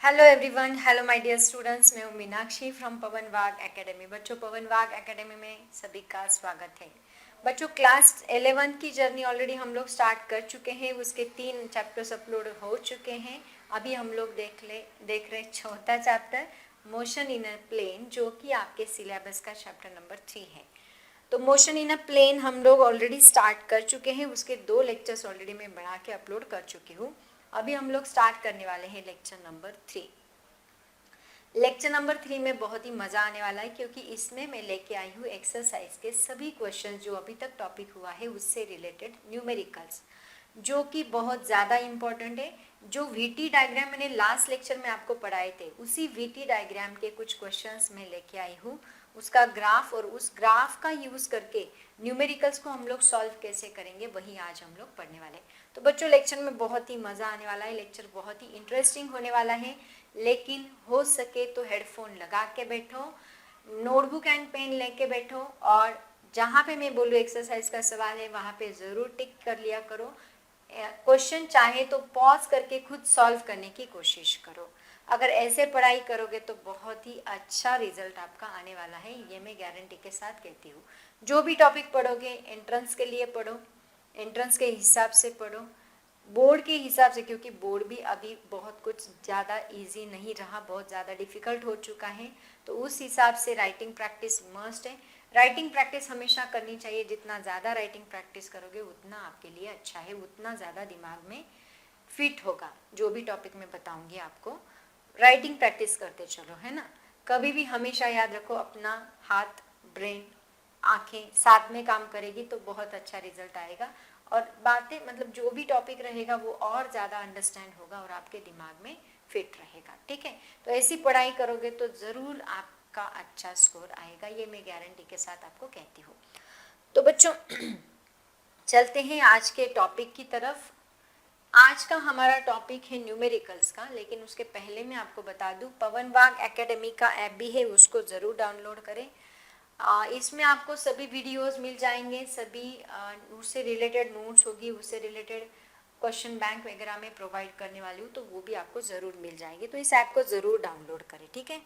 Hello everyone, hello my dear students. मैं हूँ Meenakshi from पवन वाग एकेडमी। बच्चों, पवन वाग एकेडमी में सभी का स्वागत है। बच्चों, क्लास 11 की जर्नी ऑलरेडी हम लोग स्टार्ट कर चुके हैं। उसके 3 चैप्टर्स अपलोड हो चुके हैं। अभी हम लोग देख रहे चौथा chapter, motion in a plane, जो कि आपके सिलेबस का चैप्टर नंबर 3 है। तो मोशन इन अ प्लेन हम लोग ऑलरेडी स्टार्ट कर चुके हैं। उसके 2 लेक्चर्स ऑलरेडी मैं बना के अपलोड कर चुकी हूँ। अभी हम लोग स्टार्ट करने वाले हैं लेक्चर नंबर 3। लेक्चर नंबर 3 में बहुत ही मज़ा आने वाला है, क्योंकि इसमें मैं लेके आई हूँ एक्सरसाइज के सभी क्वेश्चन जो अभी तक टॉपिक हुआ है उससे रिलेटेड न्यूमेरिकल्स, जो कि बहुत ज़्यादा इम्पोर्टेंट है। जो वीटी डायग्राम मैंने लास्ट लेक्चर में आपको पढ़ाए थे, उसी वीटी डायग्राम के कुछ क्वेश्चंस मैं लेके आई हूँ। उसका ग्राफ और उस ग्राफ का यूज़ करके न्यूमेरिकल्स को हम लोग सॉल्व कैसे करेंगे, वही आज हम लोग पढ़ने वाले हैं। तो बच्चों, लेक्चर में बहुत ही मज़ा आने वाला है। लेक्चर बहुत ही इंटरेस्टिंग होने वाला है, लेकिन हो सके तो हेडफोन लगा के बैठो, नोटबुक एंड पेन लेके बैठो, और जहाँ पे मैं बोलूँ एक्सरसाइज का सवाल है वहाँ पे ज़रूर टिक कर लिया करो। क्वेश्चन चाहे तो पॉज करके खुद सॉल्व करने की कोशिश करो। अगर ऐसे पढ़ाई करोगे तो बहुत ही अच्छा रिजल्ट आपका आने वाला है, ये मैं गारंटी के साथ कहती हूँ। जो भी टॉपिक पढ़ोगे एंट्रेंस के लिए पढ़ो, एंट्रेंस के हिसाब से पढ़ो, बोर्ड के हिसाब से, क्योंकि बोर्ड भी अभी बहुत कुछ ज़्यादा इजी नहीं रहा, बहुत ज़्यादा डिफ़िकल्ट हो चुका है। तो उस हिसाब से राइटिंग प्रैक्टिस मस्ट है। राइटिंग प्रैक्टिस हमेशा करनी चाहिए। जितना ज़्यादा राइटिंग प्रैक्टिस करोगे उतना आपके लिए अच्छा है, उतना ज़्यादा दिमाग में फिट होगा। जो भी टॉपिक मैं बताऊंगी आपको, राइटिंग प्रैक्टिस करते चलो, है ना। कभी भी हमेशा याद रखो, अपना हाथ, ब्रेन, आंखें साथ में काम करेगी तो बहुत अच्छा रिजल्ट आएगा, और बातें मतलब जो भी टॉपिक रहेगा वो और ज़्यादा अंडरस्टैंड होगा और आपके दिमाग में फिट रहेगा। ठीक है, तो ऐसी पढ़ाई करोगे तो ज़रूर आपका अच्छा स्कोर आएगा, ये मैं गारंटी के साथ आपको कहती हूँ। तो बच्चों, चलते हैं आज के टॉपिक की तरफ। आज का हमारा टॉपिक है न्यूमेरिकल्स का, लेकिन उसके पहले मैं आपको बता दूं, पवन वाग एकेडमी का ऐप भी है, उसको ज़रूर डाउनलोड करें। इसमें आपको सभी वीडियोस मिल जाएंगे, सभी उससे रिलेटेड नोट्स होगी, उससे रिलेटेड क्वेश्चन बैंक वगैरह में प्रोवाइड करने वाली हूँ, तो वो भी आपको ज़रूर मिल जाएंगे। तो इस ऐप को ज़रूर डाउनलोड करें, ठीक है।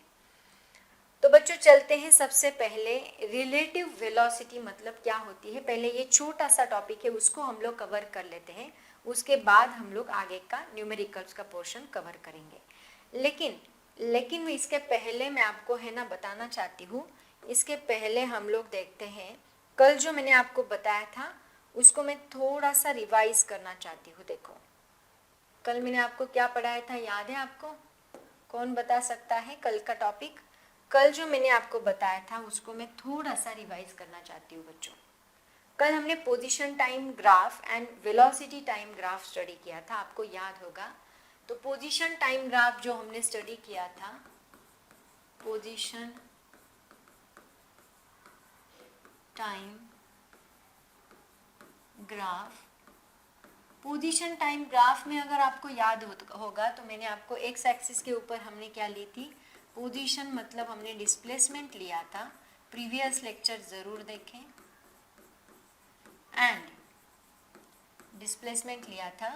तो बच्चों, चलते हैं सबसे पहले रिलेटिव वेलोसिटी मतलब क्या होती है। पहले ये छोटा सा टॉपिक है, उसको हम लोग कवर कर लेते हैं। उसके बाद हम लोग आगे का न्यूमेरिकल्स का पोर्शन कवर करेंगे। लेकिन इसके पहले मैं आपको है ना बताना चाहती हूँ, इसके पहले हम लोग देखते हैं, कल जो मैंने आपको बताया था उसको मैं थोड़ा सा रिवाइज करना चाहती हूँ। देखो, कल मैंने आपको क्या पढ़ाया था, याद है आपको? कौन बता सकता है कल का टॉपिक? कल जो मैंने आपको बताया था उसको मैं थोड़ा सा रिवाइज करना चाहती हूँ बच्चों। कल हमने position time graph and velocity time graph study किया था, आपको याद होगा। तो पोजीशन टाइम ग्राफ जो हमने स्टडी किया था, position time graph, position time graph में अगर आपको याद होगा तो मैंने आपको एक्स एक्सिस के ऊपर हमने क्या ली थी, पोजीशन मतलब हमने डिस्प्लेसमेंट लिया था। प्रीवियस लेक्चर ज़रूर देखें। एंड डिस्प्लेसमेंट लिया था,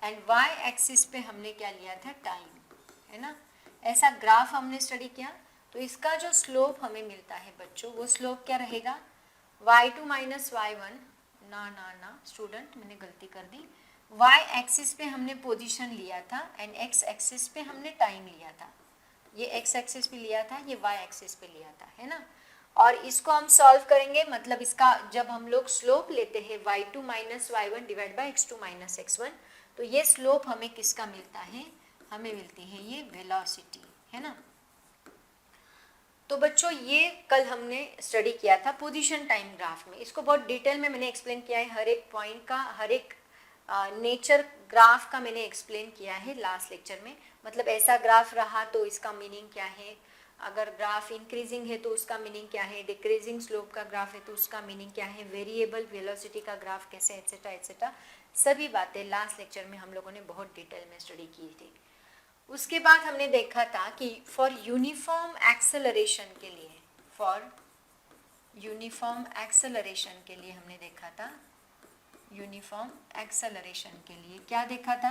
एंड वाई एक्सिस पे हमने क्या लिया था, टाइम, है ना। ऐसा ग्राफ हमने स्टडी किया। तो इसका जो स्लोप हमें मिलता है बच्चों, वो स्लोप क्या रहेगा, y2 माइनस y1। ना स्टूडेंट, मैंने गलती कर दी। y एक्सिस पे हमने पोजीशन लिया था एंड x एक्सिस पे हमने टाइम लिया था। ये x एक्सिस पे लिया था, ये y एक्सिस पे लिया था, है ना। और इसको हम सॉल्व करेंगे, मतलब इसका जब हम लोग स्लोप लेते हैं y2 minus y1 divide by x2 minus x1, तो ये स्लोप हमें किसका मिलता है, हमें मिलती है ये वेलोसिटी, है ना। तो बच्चों, ये कल हमने स्टडी किया था पोजीशन टाइम ग्राफ में। इसको बहुत डिटेल में मैंने एक्सप्लेन किया है, हर एक पॉइंट का, हर एक नेचर ग्राफ का मैंने एक्सप्लेन किया है लास्ट लेक्चर में। मतलब ऐसा ग्राफ रहा तो इसका मीनिंग क्या है, अगर ग्राफ इंक्रीजिंग है तो उसका मीनिंग क्या है, डिक्रीजिंग स्लोप का ग्राफ है तो उसका मीनिंग क्या है, वेरिएबल वेलोसिटी का ग्राफ कैसे, एट्सेट्रा एट्सेट्रा, सभी बातें लास्ट लेक्चर में हम लोगों ने बहुत डिटेल में स्टडी की थी। उसके बाद हमने देखा था कि फॉर यूनिफॉर्म एक्सेलरेशन के लिए, फॉर यूनिफॉर्म एक्सेलरेशन के लिए हमने देखा था, यूनिफॉर्म एक्सेलरेशन के लिए क्या देखा था,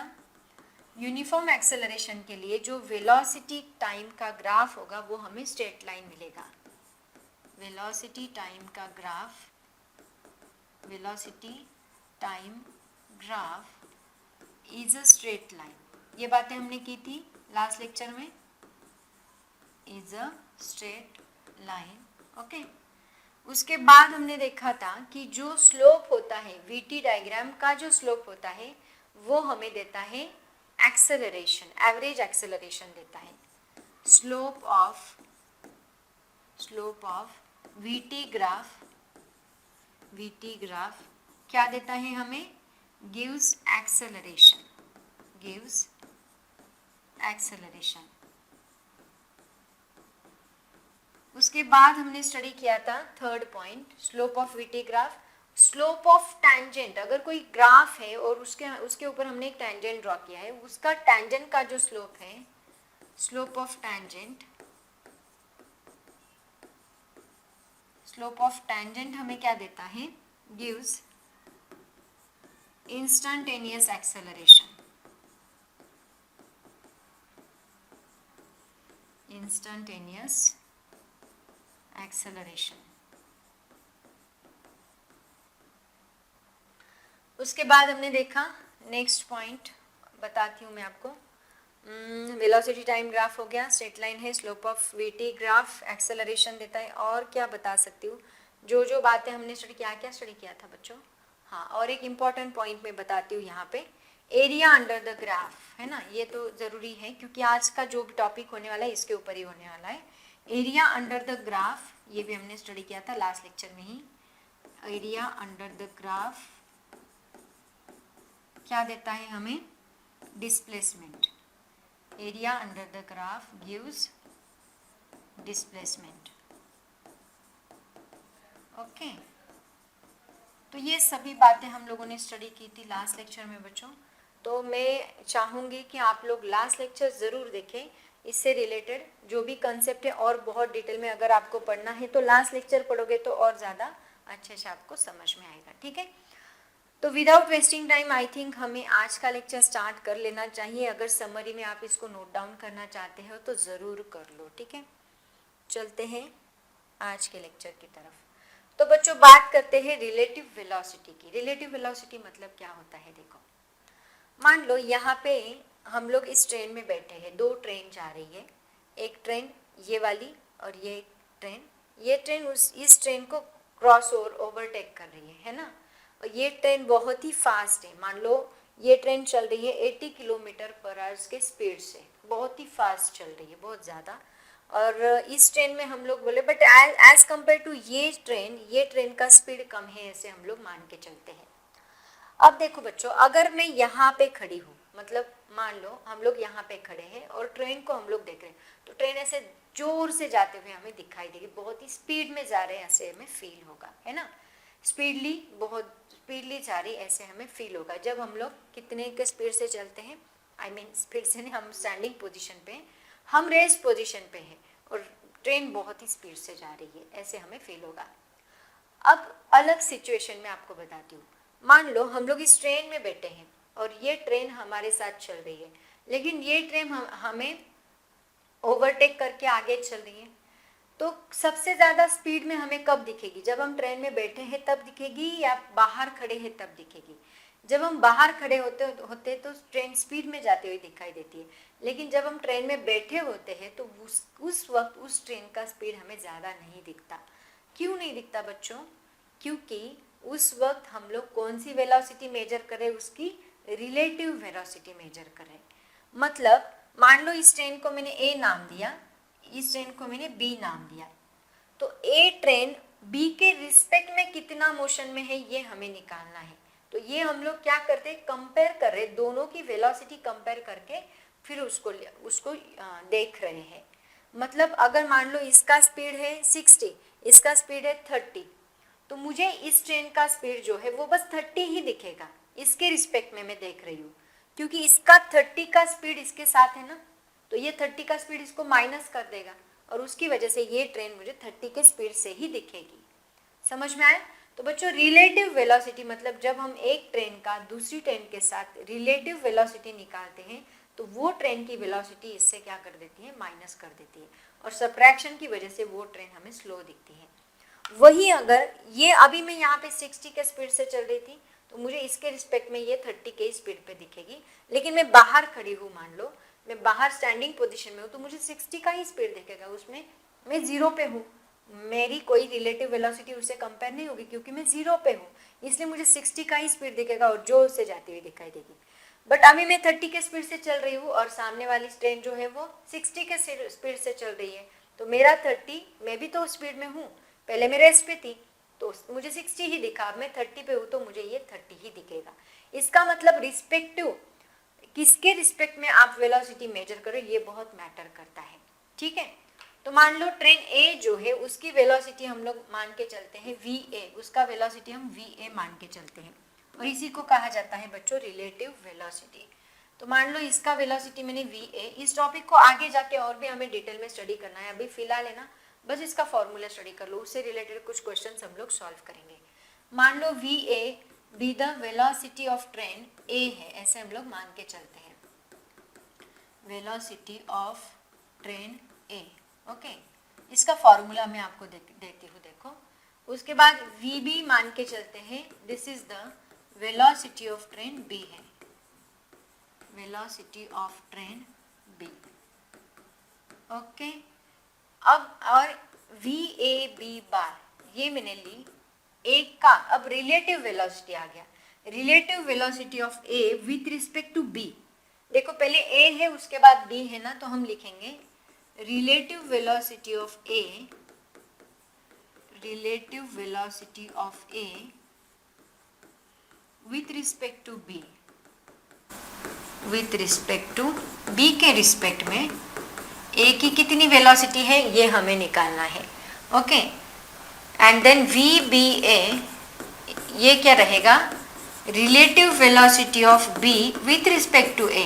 यूनिफॉर्म एक्सेलरेशन के लिए जो वेलोसिटी टाइम का ग्राफ होगा वो हमें स्ट्रेट लाइन मिलेगा। वेलोसिटी टाइम का graph, velocity time graph is a straight line, ये बातें हमने की थी लास्ट लेक्चर में, is a straight line. Okay, उसके बाद हमने देखा था कि जो स्लोप होता है वीटी डायग्राम का, जो स्लोप होता है वो हमें देता है एक्सेलरेशन, एवरेज एक्सेलरेशन देता है। स्लोप ऑफ वीटी ग्राफ क्या देता है हमें? Gives acceleration. उसके बाद हमने स्टडी किया था third point, slope of VT graph. Slope of tangent, अगर कोई ग्राफ है और उसके ऊपर हमने एक टैंजेंट ड्रॉ किया है, उसका टैंजेंट का जो स्लोप है, स्लोप ऑफ टैंजेंट हमें क्या देता है? Gives instantaneous acceleration. उसके बाद हमने देखा नेक्स्ट पॉइंट, बताती हूँ मैं आपको। वेलोसिटी टाइम ग्राफ हो गया, स्ट्रेट लाइन है, slope of VT graph acceleration देता है, और क्या बता सकती हूँ, जो बातें हमने स्टडी किया था बच्चों। हाँ, और एक इम्पॉर्टेंट पॉइंट मैं बताती हूँ यहाँ पे, एरिया अंडर द ग्राफ है ना, ये तो ज़रूरी है क्योंकि आज का जो भी टॉपिक होने वाला है इसके ऊपर ही होने वाला है। एरिया अंडर द ग्राफ, ये भी हमने स्टडी किया था लास्ट लेक्चर में ही। एरिया अंडर द ग्राफ क्या देता है हमें? Displacement. Area under the graph gives displacement. Okay, तो ये सभी बातें हम लोगों ने स्टडी की थी लास्ट लेक्चर में बच्चों। तो मैं चाहूँगी कि आप लोग लास्ट लेक्चर ज़रूर देखें, इससे रिलेटेड जो भी कंसेप्ट है और बहुत डिटेल में अगर आपको पढ़ना है तो लास्ट लेक्चर पढ़ोगे तो और ज़्यादा अच्छे से आपको समझ में आएगा। ठीक है, तो without wasting time I think हमें आज का लेक्चर स्टार्ट कर लेना चाहिए। अगर समरी में आप इसको नोट डाउन करना चाहते हो तो ज़रूर कर लो। ठीक है, चलते हैं आज के लेक्चर की तरफ। तो बच्चों बात करते हैं रिलेटिव वेलोसिटी की। रिलेटिव वेलोसिटी मतलब क्या होता है? देखो, मान लो यहाँ पे हम लोग इस ट्रेन में बैठे हैं, दो ट्रेन जा रही है, एक ट्रेन ये वाली और ये ट्रेन, ये ट्रेन इस ट्रेन को क्रॉस ओवरटेक कर रही है ना, और ये ट्रेन बहुत ही फास्ट है। मान लो ये ट्रेन चल रही है 80 किलोमीटर पर आवर के स्पीड से, बहुत ही फास्ट चल रही है, बहुत ज़्यादा। और इस ट्रेन में हम लोग बोले बट एज कम्पेयर टू ये ट्रेन का स्पीड कम है, ऐसे हम लोग मान के चलते हैं। अब देखो बच्चों, अगर मैं यहाँ पे खड़ी हूँ, मतलब मान लो हम लोग यहाँ पे खड़े हैं और ट्रेन को हम लोग देख रहे हैं, तो ट्रेन ऐसे जोर से जाते हुए हमें दिखाई देगी, बहुत ही स्पीड में जा रहे हैं ऐसे हमें फील होगा, है ना। बहुत स्पीडली जा रही ऐसे हमें फील होगा। जब हम लोग कितने के स्पीड से चलते हैं, आई मीन स्पीड से नहीं, हम स्टैंडिंग पोजीशन पे हैं, हम रेस्ट पोजीशन पे हैं और ट्रेन बहुत ही स्पीड से जा रही है, ऐसे हमें फील होगा। अब अलग सिचुएशन में आपको बताती हूँ, मान लो हम लोग इस ट्रेन में बैठे हैं और ये ट्रेन हमारे साथ चल रही है, लेकिन ये ट्रेन हमें ओवरटेक करके आगे चल रही है। तो सबसे ज़्यादा स्पीड में हमें कब दिखेगी? जब हम ट्रेन में बैठे हैं तब दिखेगी, या बाहर खड़े हैं तब दिखेगी? जब हम बाहर खड़े होते तो ट्रेन स्पीड में जाते हुए दिखाई देती है, लेकिन जब हम ट्रेन में बैठे होते हैं तो उस वक्त उस ट्रेन का स्पीड हमें ज़्यादा नहीं दिखता। क्यों नहीं दिखता बच्चों? क्योंकि उस वक्त हम लोग कौन सी वेलोसिटी मेजर करें? उसकी रिलेटिव वेलोसिटी मेजर करें। मतलब मान लो इस ट्रेन को मैंने ए नाम दिया, इस ट्रेन को मैंने बी नाम दिया, तो ए ट्रेन बी के रिस्पेक्ट में कितना मोशन में है ये हमें निकालना है। तो ये हम लोग क्या करते हैं, कंपेयर कर रहे, दोनों की वेलोसिटी कंपेयर करके फिर उसको देख रहे हैं। मतलब अगर मान लो इसका स्पीड है 60, इसका स्पीड है 30, तो मुझे इस ट्रेन का स्पीड जो है वो बस 30 ही दिखेगा, इसके रिस्पेक्ट में मैं देख रही हूँ, क्योंकि इसका 30 का स्पीड इसके साथ है ना, तो ये 30 का स्पीड इसको माइनस कर देगा और उसकी वजह से ये ट्रेन मुझे 30 के स्पीड से ही दिखेगी। समझ में आया? तो बच्चों रिलेटिव वेलोसिटी मतलब जब हम एक ट्रेन का दूसरी ट्रेन के साथ रिलेटिव वेलोसिटी निकालते हैं तो वो ट्रेन की वेलोसिटी इससे क्या कर देती है, माइनस कर देती है, और सब्ट्रैक्शन की वजह से वो ट्रेन हमें स्लो दिखती है। वही अगर ये अभी मैं यहाँ पे 60 के स्पीड से चल रही थी तो मुझे इसके रिस्पेक्ट में ये 30 के स्पीड पे दिखेगी, लेकिन मैं बाहर खड़ी हूँ, मान लो मैं बाहर स्टैंडिंग पोजीशन में हूँ, तो मुझे 60 का ही स्पीड दिखेगा, उसमें मैं 0 पे हूँ, मेरी कोई रिलेटिव वेलोसिटी उससे कंपेयर नहीं होगी क्योंकि मैं 0 पे हूँ, इसलिए मुझे 60 का ही स्पीड दिखेगा और जोर से जाती हुई दिखाई देगी। बट अभी मैं 30 के स्पीड से चल रही हूँ और सामने वाली ट्रेन जो है वो 60 के स्पीड से चल रही है, तो मेरा 30, मैं भी तो स्पीड में हूँ, पहले मैं रेस्ट पे थी तो मुझे 60 ही दिखा, अब मैं 30 पे हूँ तो मुझे ये 30 ही दिखेगा। इसका मतलब रिस्पेक्टिव, किसके रिस्पेक्ट में आप वेलोसिटी मेजर करो ये बहुत मैटर करता है, ठीक है। तो मान लो ट्रेन ए जो है उसकी वेलोसिटी हम लोग मान के चलते हैं va, उसका वेलोसिटी हम va मान के चलते हैं, और इसी को कहा जाता है बच्चों रिलेटिव वेलोसिटी। तो मान लो इसका वेलोसिटी मैंने va, इस टॉपिक को आगे जाके और भी हमें डिटेल में स्टडी करना है, अभी फिलहाल है ना बस इसका फॉर्मूला स्टडी कर लो, उससे रिलेटेड कुछ क्वेश्चंस हम लोग सॉल्व करेंगे। मान लो va be the velocity of train a है, ऐसे हम लोग मान के चलते हैं, velocity of train a, okay. इसका फॉर्मूला मैं आपको देती हूँ, देखो। उसके बाद vb मान के चलते हैं, this is the velocity of train b है, velocity of train b, okay. अब और VAB बार ये मैंने ली एक का, अब रिलेटिव वेलोसिटी आ गया, relative velocity of A with respect to B। देखो पहले A है उसके बाद B है ना, तो हम लिखेंगे relative velocity of A, relative velocity of A with respect to B, with respect to B के रिस्पेक्ट में A की कितनी वेलोसिटी है ये हमें निकालना है, ओके। एंड देन VBA ये क्या रहेगा, relative velocity of B with respect to A,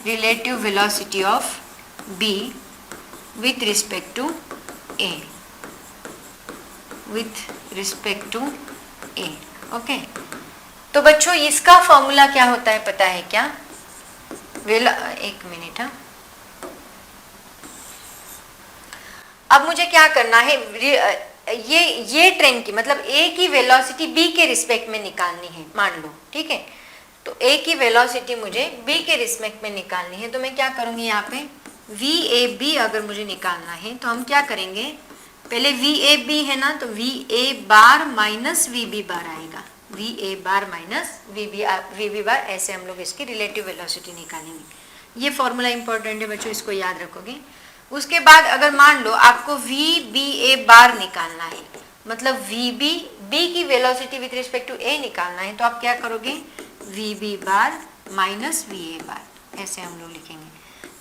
relative velocity of B with respect to A, with respect to A, okay. तो बच्चों इसका फॉर्मूला क्या होता है पता है क्या, एक मिनट, हाँ। अब मुझे क्या करना है, ये ट्रेन की मतलब A की वेलोसिटी B के रिस्पेक्ट में निकालनी है, मान लो, ठीक है। तो A की वेलोसिटी मुझे B के रिस्पेक्ट में निकालनी है, तो मैं क्या करूँगी यहाँ पे VAB अगर मुझे निकालना है तो हम क्या करेंगे, पहले VAB है ना, तो VA बार माइनस VB बार आएगा, VA बार माइनस VB बार, ऐसे हम लोग इसकी रिलेटिव वेलोसिटी निकालेंगे। ये फॉर्मूला इंपॉर्टेंट है बच्चों, इसको याद रखोगे। उसके बाद अगर मान लो आपको VBA बार निकालना है, मतलब VB B की velocity with respect to A निकालना है, तो आप क्या करोगे VB bar minus VA bar, ऐसे हम लोग लिखेंगे।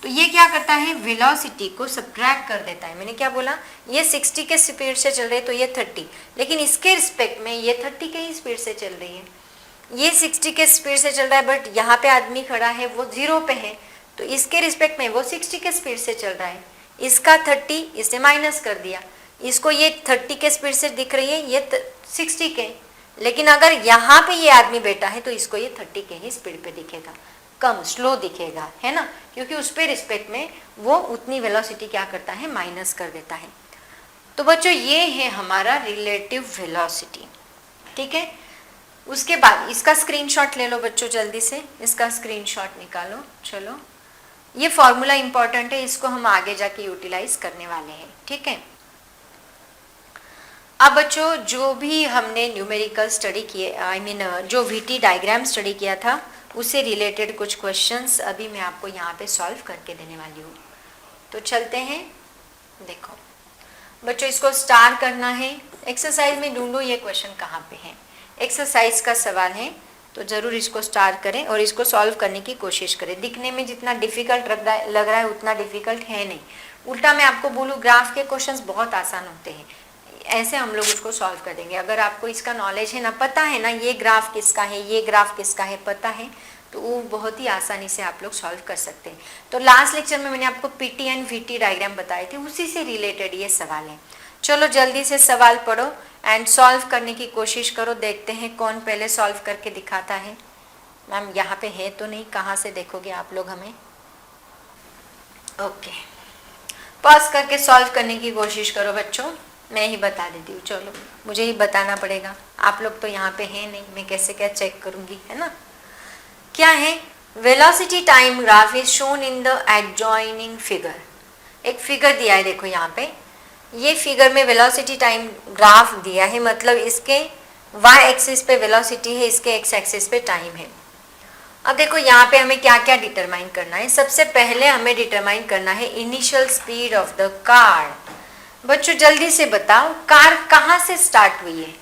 तो ये क्या करता है, वेलोसिटी को सब्ट्रैक्ट कर देता है। मैंने क्या बोला, ये 60 के स्पीड से चल रही है तो ये 30, लेकिन इसके रिस्पेक्ट में ये 30 के ही स्पीड से चल रही है, ये 60 के स्पीड से चल रहा है, बट यहाँ पे आदमी खड़ा है वो 0 पे है, तो इसके रिस्पेक्ट में वो 60 के स्पीड से चल रहा है, इसका 30 इसने माइनस कर दिया, इसको ये 30 के स्पीड से दिख रही है, ये 60 के, लेकिन अगर यहाँ पे ये आदमी बैठा है तो इसको ये 30 के ही स्पीड पे दिखेगा, कम स्लो दिखेगा, है ना, क्योंकि उस पे रिस्पेक्ट में वो उतनी वेलोसिटी क्या करता है, माइनस कर देता है। तो बच्चों ये है हमारा रिलेटिव वेलोसिटी, ठीक है। उसके बाद इसका स्क्रीनशॉट ले लो बच्चों, जल्दी से इसका स्क्रीनशॉट निकालो। चलो ये फॉर्मूला इंपॉर्टेंट है, इसको हम आगे जाके यूटिलाइज करने वाले हैं, ठीक है। अब बच्चों जो भी हमने न्यूमेरिकल स्टडी किए, जो VT डायग्राम स्टडी किया था उससे रिलेटेड कुछ क्वेश्चंस अभी मैं आपको यहाँ पे सॉल्व करके देने वाली हूँ। तो चलते हैं, देखो बच्चों इसको स्टार करना है, एक्सरसाइज में ढूंढो ये क्वेश्चन कहाँ पे है, एक्सरसाइज का सवाल है, तो ज़रूर इसको स्टार करें और इसको सॉल्व करने की कोशिश करें। दिखने में जितना डिफ़िकल्ट लग रहा है उतना डिफ़िकल्ट है नहीं, उल्टा मैं आपको बोलूँ ग्राफ के क्वेश्चंस बहुत आसान होते हैं, ऐसे हम लोग उसको सॉल्व कर देंगे। अगर आपको इसका नॉलेज है ना, पता है ना ये ग्राफ किसका है, ये ग्राफ किसका है, पता है, तो वो बहुत ही आसानी से आप लोग सॉल्व कर सकते हैं। तो लास्ट लेक्चर में मैंने आपको PT एंड VT डायग्राम बताए थे, उसी से रिलेटेड ये सवाल है। चलो जल्दी से सवाल पढ़ो एंड सॉल्व करने की कोशिश करो, देखते हैं कौन पहले सॉल्व करके दिखाता है। मैम यहाँ पे है तो नहीं, कहाँ से देखोगे आप लोग हमें? ओके, पॉज करके सॉल्व करने की कोशिश करो बच्चों, मैं ही बता देती हूँ। चलो, मुझे ही बताना पड़ेगा, आप लोग तो यहाँ पे हैं नहीं, मैं कैसे क्या चेक करूँगी, है ना? क्या है? Velocity time graph is shown in the adjoining figure. एक फिगर दिया है, देखो यहाँ पे, ये फिगर में वेलोसिटी टाइम ग्राफ दिया है, मतलब इसके वाई एक्सिस पे वेलोसिटी है, इसके एक्स एक्सिस पे टाइम है। अब देखो यहाँ पे हमें क्या क्या डिटरमाइन करना है। सबसे पहले हमें डिटरमाइन करना है initial speed of the car. बच्चों जल्दी से बताओ, कार कहाँ से स्टार्ट हुई है?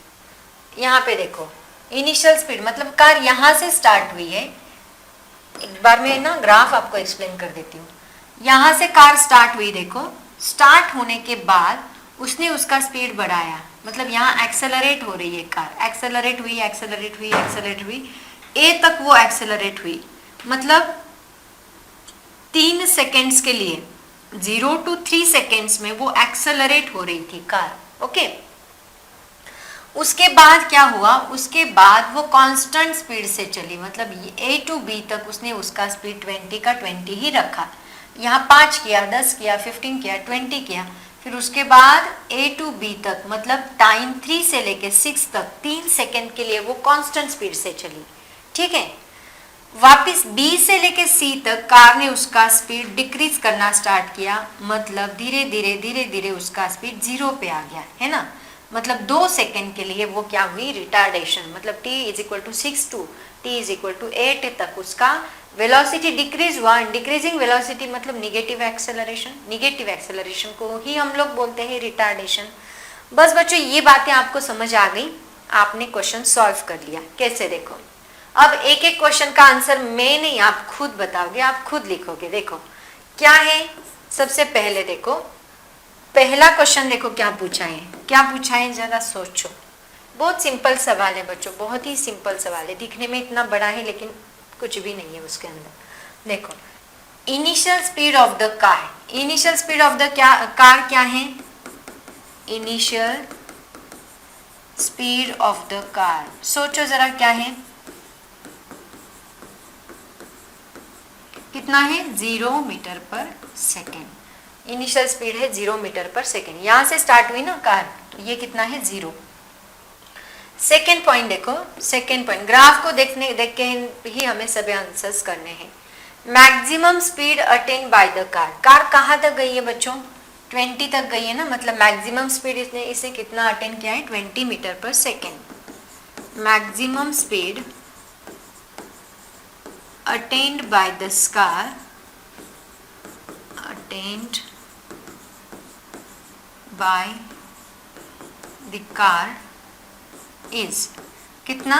यहाँ पे देखो, इनिशियल स्पीड मतलब कार यहाँ से स्टार्ट हुई है। एक बार मैं ना ग्राफ आपको एक्सप्लेन कर देती हूँ। यहाँ से कार स्टार्ट हुई, देखो, स्टार्ट होने के बाद उसने उसका स्पीड बढ़ाया, मतलब यहाँ एक्सेलरेट हो रही है कार, एक्सेलरेट हुई, एक्सेलरेट हुई, एक्सेलरेट हुई, ए तक वो एक्सेलरेट हुई, मतलब 3 सेकेंड्स के लिए, 0 to 3 सेकेंड्स में वो एक्सेलरेट हो रही थी कार। ओके, उसके बाद क्या हुआ? उसके बाद वो कांस्टेंट स्पीड से चली, मतलब ए टू बी तक उसने उसका स्पीड 20 का 20 ही रखा। यहाँ 5 किया, 10 किया, 15 किया, 20 किया, फिर उसके बाद ए टू बी तक, मतलब टाइम 3 से लेके 6 तक 3 सेकेंड के लिए वो कांस्टेंट स्पीड से चली। ठीक है, वापिस बी से लेके सी तक कार ने उसका स्पीड डिक्रीज करना स्टार्ट किया, मतलब धीरे धीरे धीरे धीरे उसका स्पीड 0 पे आ गया, है ना? मतलब 2 सेकेंड के लिए वो क्या हुई? रिटार्डेशन, मतलब t is equal to 6 to t is equal to 8 तक उसका वेलोसिटी डिक्रीज हुआ। डिक्रीजिंग वेलोसिटी मतलब निगेटिव एक्सेलरेशन, निगेटिव एक्सेलरेशन को ही हम लोग बोलते हैं रिटार्डेशन। बस बच्चों ये बातें आपको समझ आ गई, आपने क्वेश्चन सॉल्व कर लिया। कैसे? देखो, अब एक एक क्वेश्चन का आंसर मैं नहीं, आप खुद बताओगे, आप खुद लिखोगे। देखो क्या है, सबसे पहले देखो पहला क्वेश्चन, देखो क्या पूछा है, क्या पूछा है, जरा सोचो। बहुत सिंपल सवाल है बच्चों, बहुत ही सिंपल सवाल है, दिखने में इतना बड़ा है लेकिन कुछ भी नहीं है उसके अंदर। देखो, initial speed of the car, initial speed of the car क्या है? Initial speed of the car, सोचो जरा क्या है, कितना है? 0 metre per second. Initial speed है 0 मीटर पर सेकेंड, यहां से स्टार्ट हुई ना कार, तो ये कितना है? 0। सेकेंड पॉइंट देखो, सेकेंड पॉइंट, ग्राफ को देख के ही हमें सभी आंसर्स करने हैं। Maximum speed attain bye the car, car कहाँ तक गई है बच्चों? 20 तक गई है ना, मतलब मैक्सिमम स्पीड इसने इसे कितना अटेन किया है? 20 metre per second. Maximum speed attained by the car, attained by the car is कितना?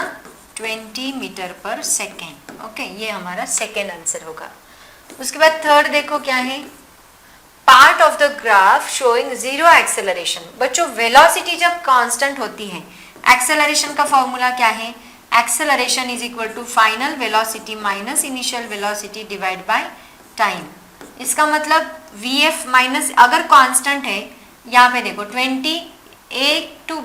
20 मीटर पर सेकेंड। ओके, ये हमारा सेकेंड आंसर होगा। उसके बाद थर्ड देखो क्या है, part of the graph showing 0 acceleration. बच्चों वेलोसिटी जब कांस्टेंट होती है, एक्सेलरेशन का फॉर्मूला क्या है? Acceleration is equal to final velocity minus initial velocity divide by time. इसका मतलब vf माइनस, अगर कांस्टेंट है, यहाँ पे देखो 20 a टू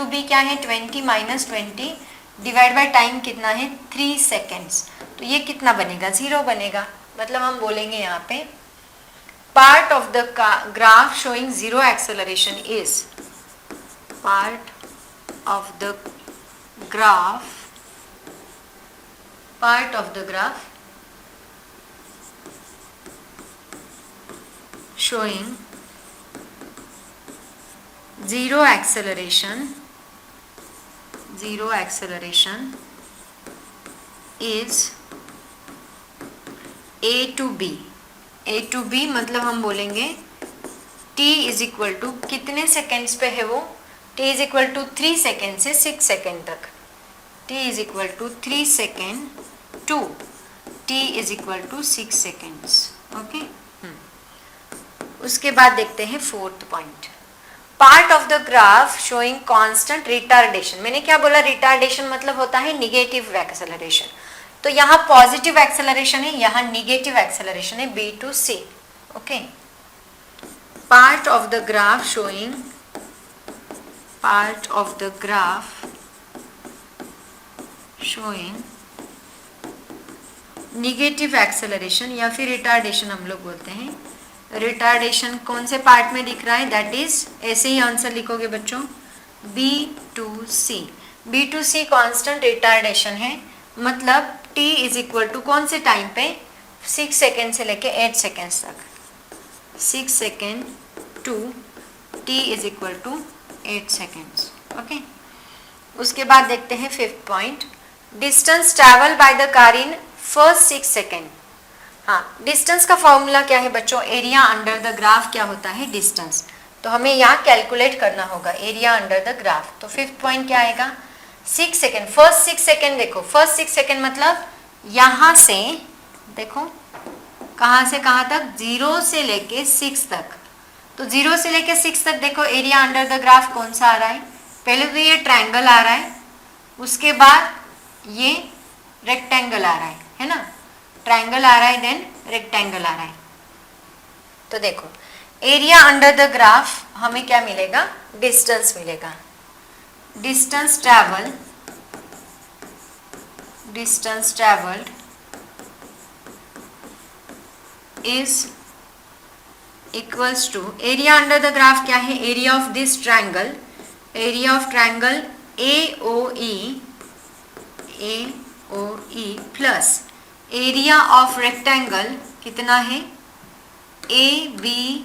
b क्या है? 20 माइनस 20 डिवाइड बाय टाइम कितना है? 3 सेकेंड्स। तो ये कितना बनेगा? 0 बनेगा। मतलब हम बोलेंगे यहाँ पे part of the graph showing 0 acceleration is, part of the graph, part of the graph showing 0 acceleration, 0 acceleration is a to b। a to b मतलब हम बोलेंगे t इज इक्वल टू कितने सेकेंड्स पे है वो? t is equal to 3 second से 6 second तक, t is equal to 3 second to t is equal to 6 seconds. Okay, उसके बाद देखते हैं fourth point, part of the graph showing constant retardation. मैंने क्या बोला? रिटार्डेशन मतलब होता है निगेटिव एक्सेलरेशन। तो यहाँ पॉजिटिव एक्सेलरेशन है, यहाँ निगेटिव एक्सेलरेशन है, b to c। Okay, part of the graph showing, part of the graph showing negative acceleration या फिर रिटार्डेशन हम लोग बोलते हैं। रिटार्डेशन कौन से पार्ट में दिख रहा है, दैट इज, ऐसे ही आंसर लिखोगे बच्चों, B2C। B2C कांस्टेंट रिटार्डेशन है, मतलब T इज इक्वल टू कौन से टाइम पे, 6 सेकेंड से लेके 8 सेकेंड्स तक, 6 second to T is equal to 8 seconds. Okay, उसके बाद देखते हैं 5th point, distance travel by the car in first 6 second. हाँ, डिस्टेंस का फॉर्मूला क्या है बच्चों, एरिया अंडर द ग्राफ क्या होता है, डिस्टेंस। तो हमें यहाँ कैलकुलेट करना होगा एरिया अंडर द ग्राफ। तो 5th पॉइंट क्या आएगा, 6 सेकेंड, फर्स्ट 6 सेकेंड, देखो फर्स्ट 6 सेकेंड मतलब यहाँ से, देखो कहाँ से कहाँ तक, 0 से लेके 6 तक। तो 0 से लेके 6 तक देखो एरिया अंडर द ग्राफ कौन सा आ रहा है, पहले तो ये ट्रायंगल आ रहा है, उसके बाद ये रेक्टेंगल आ रहा है ना, ट्रायंगल आ रहा है देन रेक्टेंगल आ रहा है। तो देखो एरिया अंडर द ग्राफ हमें क्या मिलेगा, डिस्टेंस मिलेगा। Distance travelled is equals to, area under the graph क्या है, area of this triangle, area of triangle AOE plus area of rectangle कितना है, ABDE,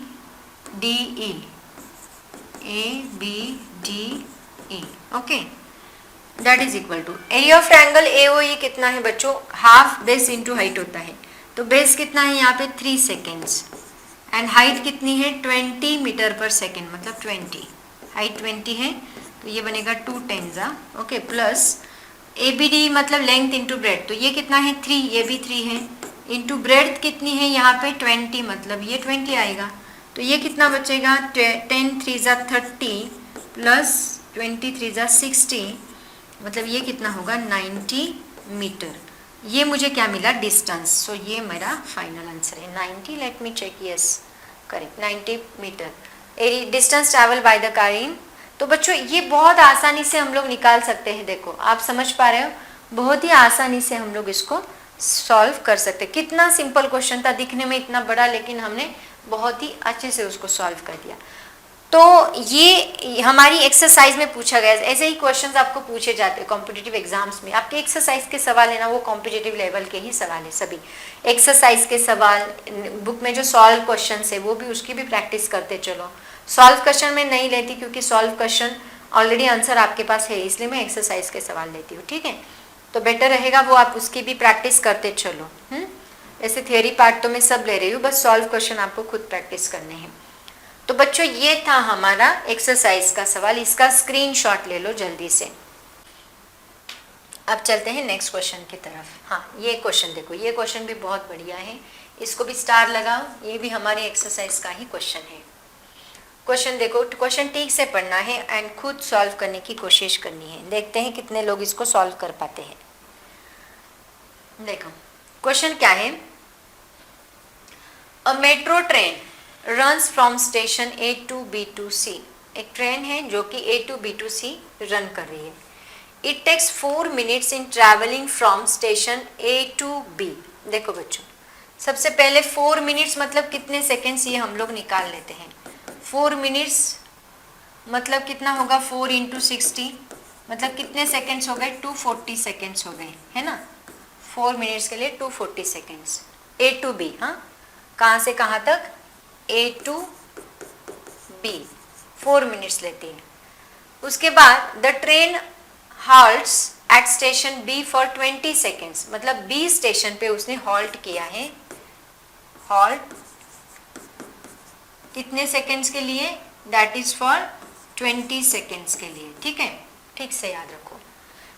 okay, that is equal to, area of triangle AOE कितना है बच्चों, half base into height होता है। तो बेस कितना है यहाँ पे 3 सेकेंड्स, एंड हाइट कितनी है 20 मीटर पर सेकेंड, मतलब 20, हाइट 20 है, तो ये बनेगा 2 टेंजा, ओके, प्लस ABD मतलब लेंथ इंटू ब्रेड, तो ये कितना है 3, ये भी 3 है, इंटू ब्रेड कितनी है यहाँ पे 20, मतलब ये 20 आएगा। तो ये कितना बचेगा, 10 3 ज़ा 30 प्लस 20 3 ज़ा 60, मतलब ये कितना होगा 90 मीटर। ये मुझे क्या मिला, डिस्टेंस। सो ये मेरा फाइनल आंसर है 90, let me check, yes correct, 90 metre distance travel by the car in. तो बच्चों ये बहुत आसानी से हम लोग निकाल सकते हैं, देखो आप समझ पा रहे हो, बहुत ही आसानी से हम लोग इसको सॉल्व कर सकते हैं। कितना सिंपल क्वेश्चन था, दिखने में इतना बड़ा, लेकिन हमने बहुत ही अच्छे से उसको सॉल्व कर दिया। तो ये हमारी एक्सरसाइज में पूछा गया, ऐसे ही क्वेश्चंस आपको पूछे जाते हैं कॉम्पिटिटिव एग्जाम्स में। आपके एक्सरसाइज के सवाल है ना, वो कॉम्पिटिटिव लेवल के ही सवाल है, सभी एक्सरसाइज के सवाल, बुक में जो सॉल्व क्वेश्चंस है वो भी, उसकी भी प्रैक्टिस करते चलो। सॉल्व क्वेश्चन में नहीं लेती, क्योंकि सॉल्व क्वेश्चन ऑलरेडी आंसर आपके पास है, इसलिए मैं एक्सरसाइज के सवाल लेती हूँ, ठीक है। तो बेटर रहेगा वो आप उसकी भी प्रैक्टिस करते चलो। ऐसे थियोरी पार्ट तो मैं सब ले रही हूँ, बस सॉल्व क्वेश्चन आपको खुद प्रैक्टिस करने हैं। तो बच्चों ये था हमारा एक्सरसाइज का सवाल, इसका स्क्रीनशॉट ले लो जल्दी से। अब चलते हैं नेक्स्ट क्वेश्चन की तरफ। हाँ, ये क्वेश्चन देखो, ये क्वेश्चन भी बहुत बढ़िया है, इसको भी स्टार लगाओ, ये भी हमारे एक्सरसाइज का ही क्वेश्चन है। क्वेश्चन देखो, क्वेश्चन ठीक से पढ़ना है एंड खुद सॉल्व करने की कोशिश करनी है। देखते हैं कितने लोग इसको सॉल्व कर पाते हैं। देखो क्वेश्चन क्या है, a metro train runs from station A to B to C। एक ट्रेन है जो कि A to B to C run कर रही है। It takes 4 minutes in travelling from station A to B। देखो बच्चों, सबसे पहले 4 मिनट्स मतलब कितने सेकेंड्स, ये हम लोग निकाल लेते हैं। 4 मिनट्स मतलब कितना होगा, 4 × 60 मतलब कितने सेकेंड्स हो गए, 240 सेकेंड्स हो गए, है ना। 4 मिनट्स के लिए 240 सेकेंड्स। A to B, हाँ, कहाँ से कहाँ तक, A to B 4 मिनट्स लेती है। उसके बाद the train halts at station B for 20 seconds, मतलब B स्टेशन पे उसने हॉल्ट किया है। हॉल्ट कितने सेकेंड्स के लिए, दैट इज फॉर 20 सेकेंड्स के लिए, ठीक है, ठीक से याद रखो।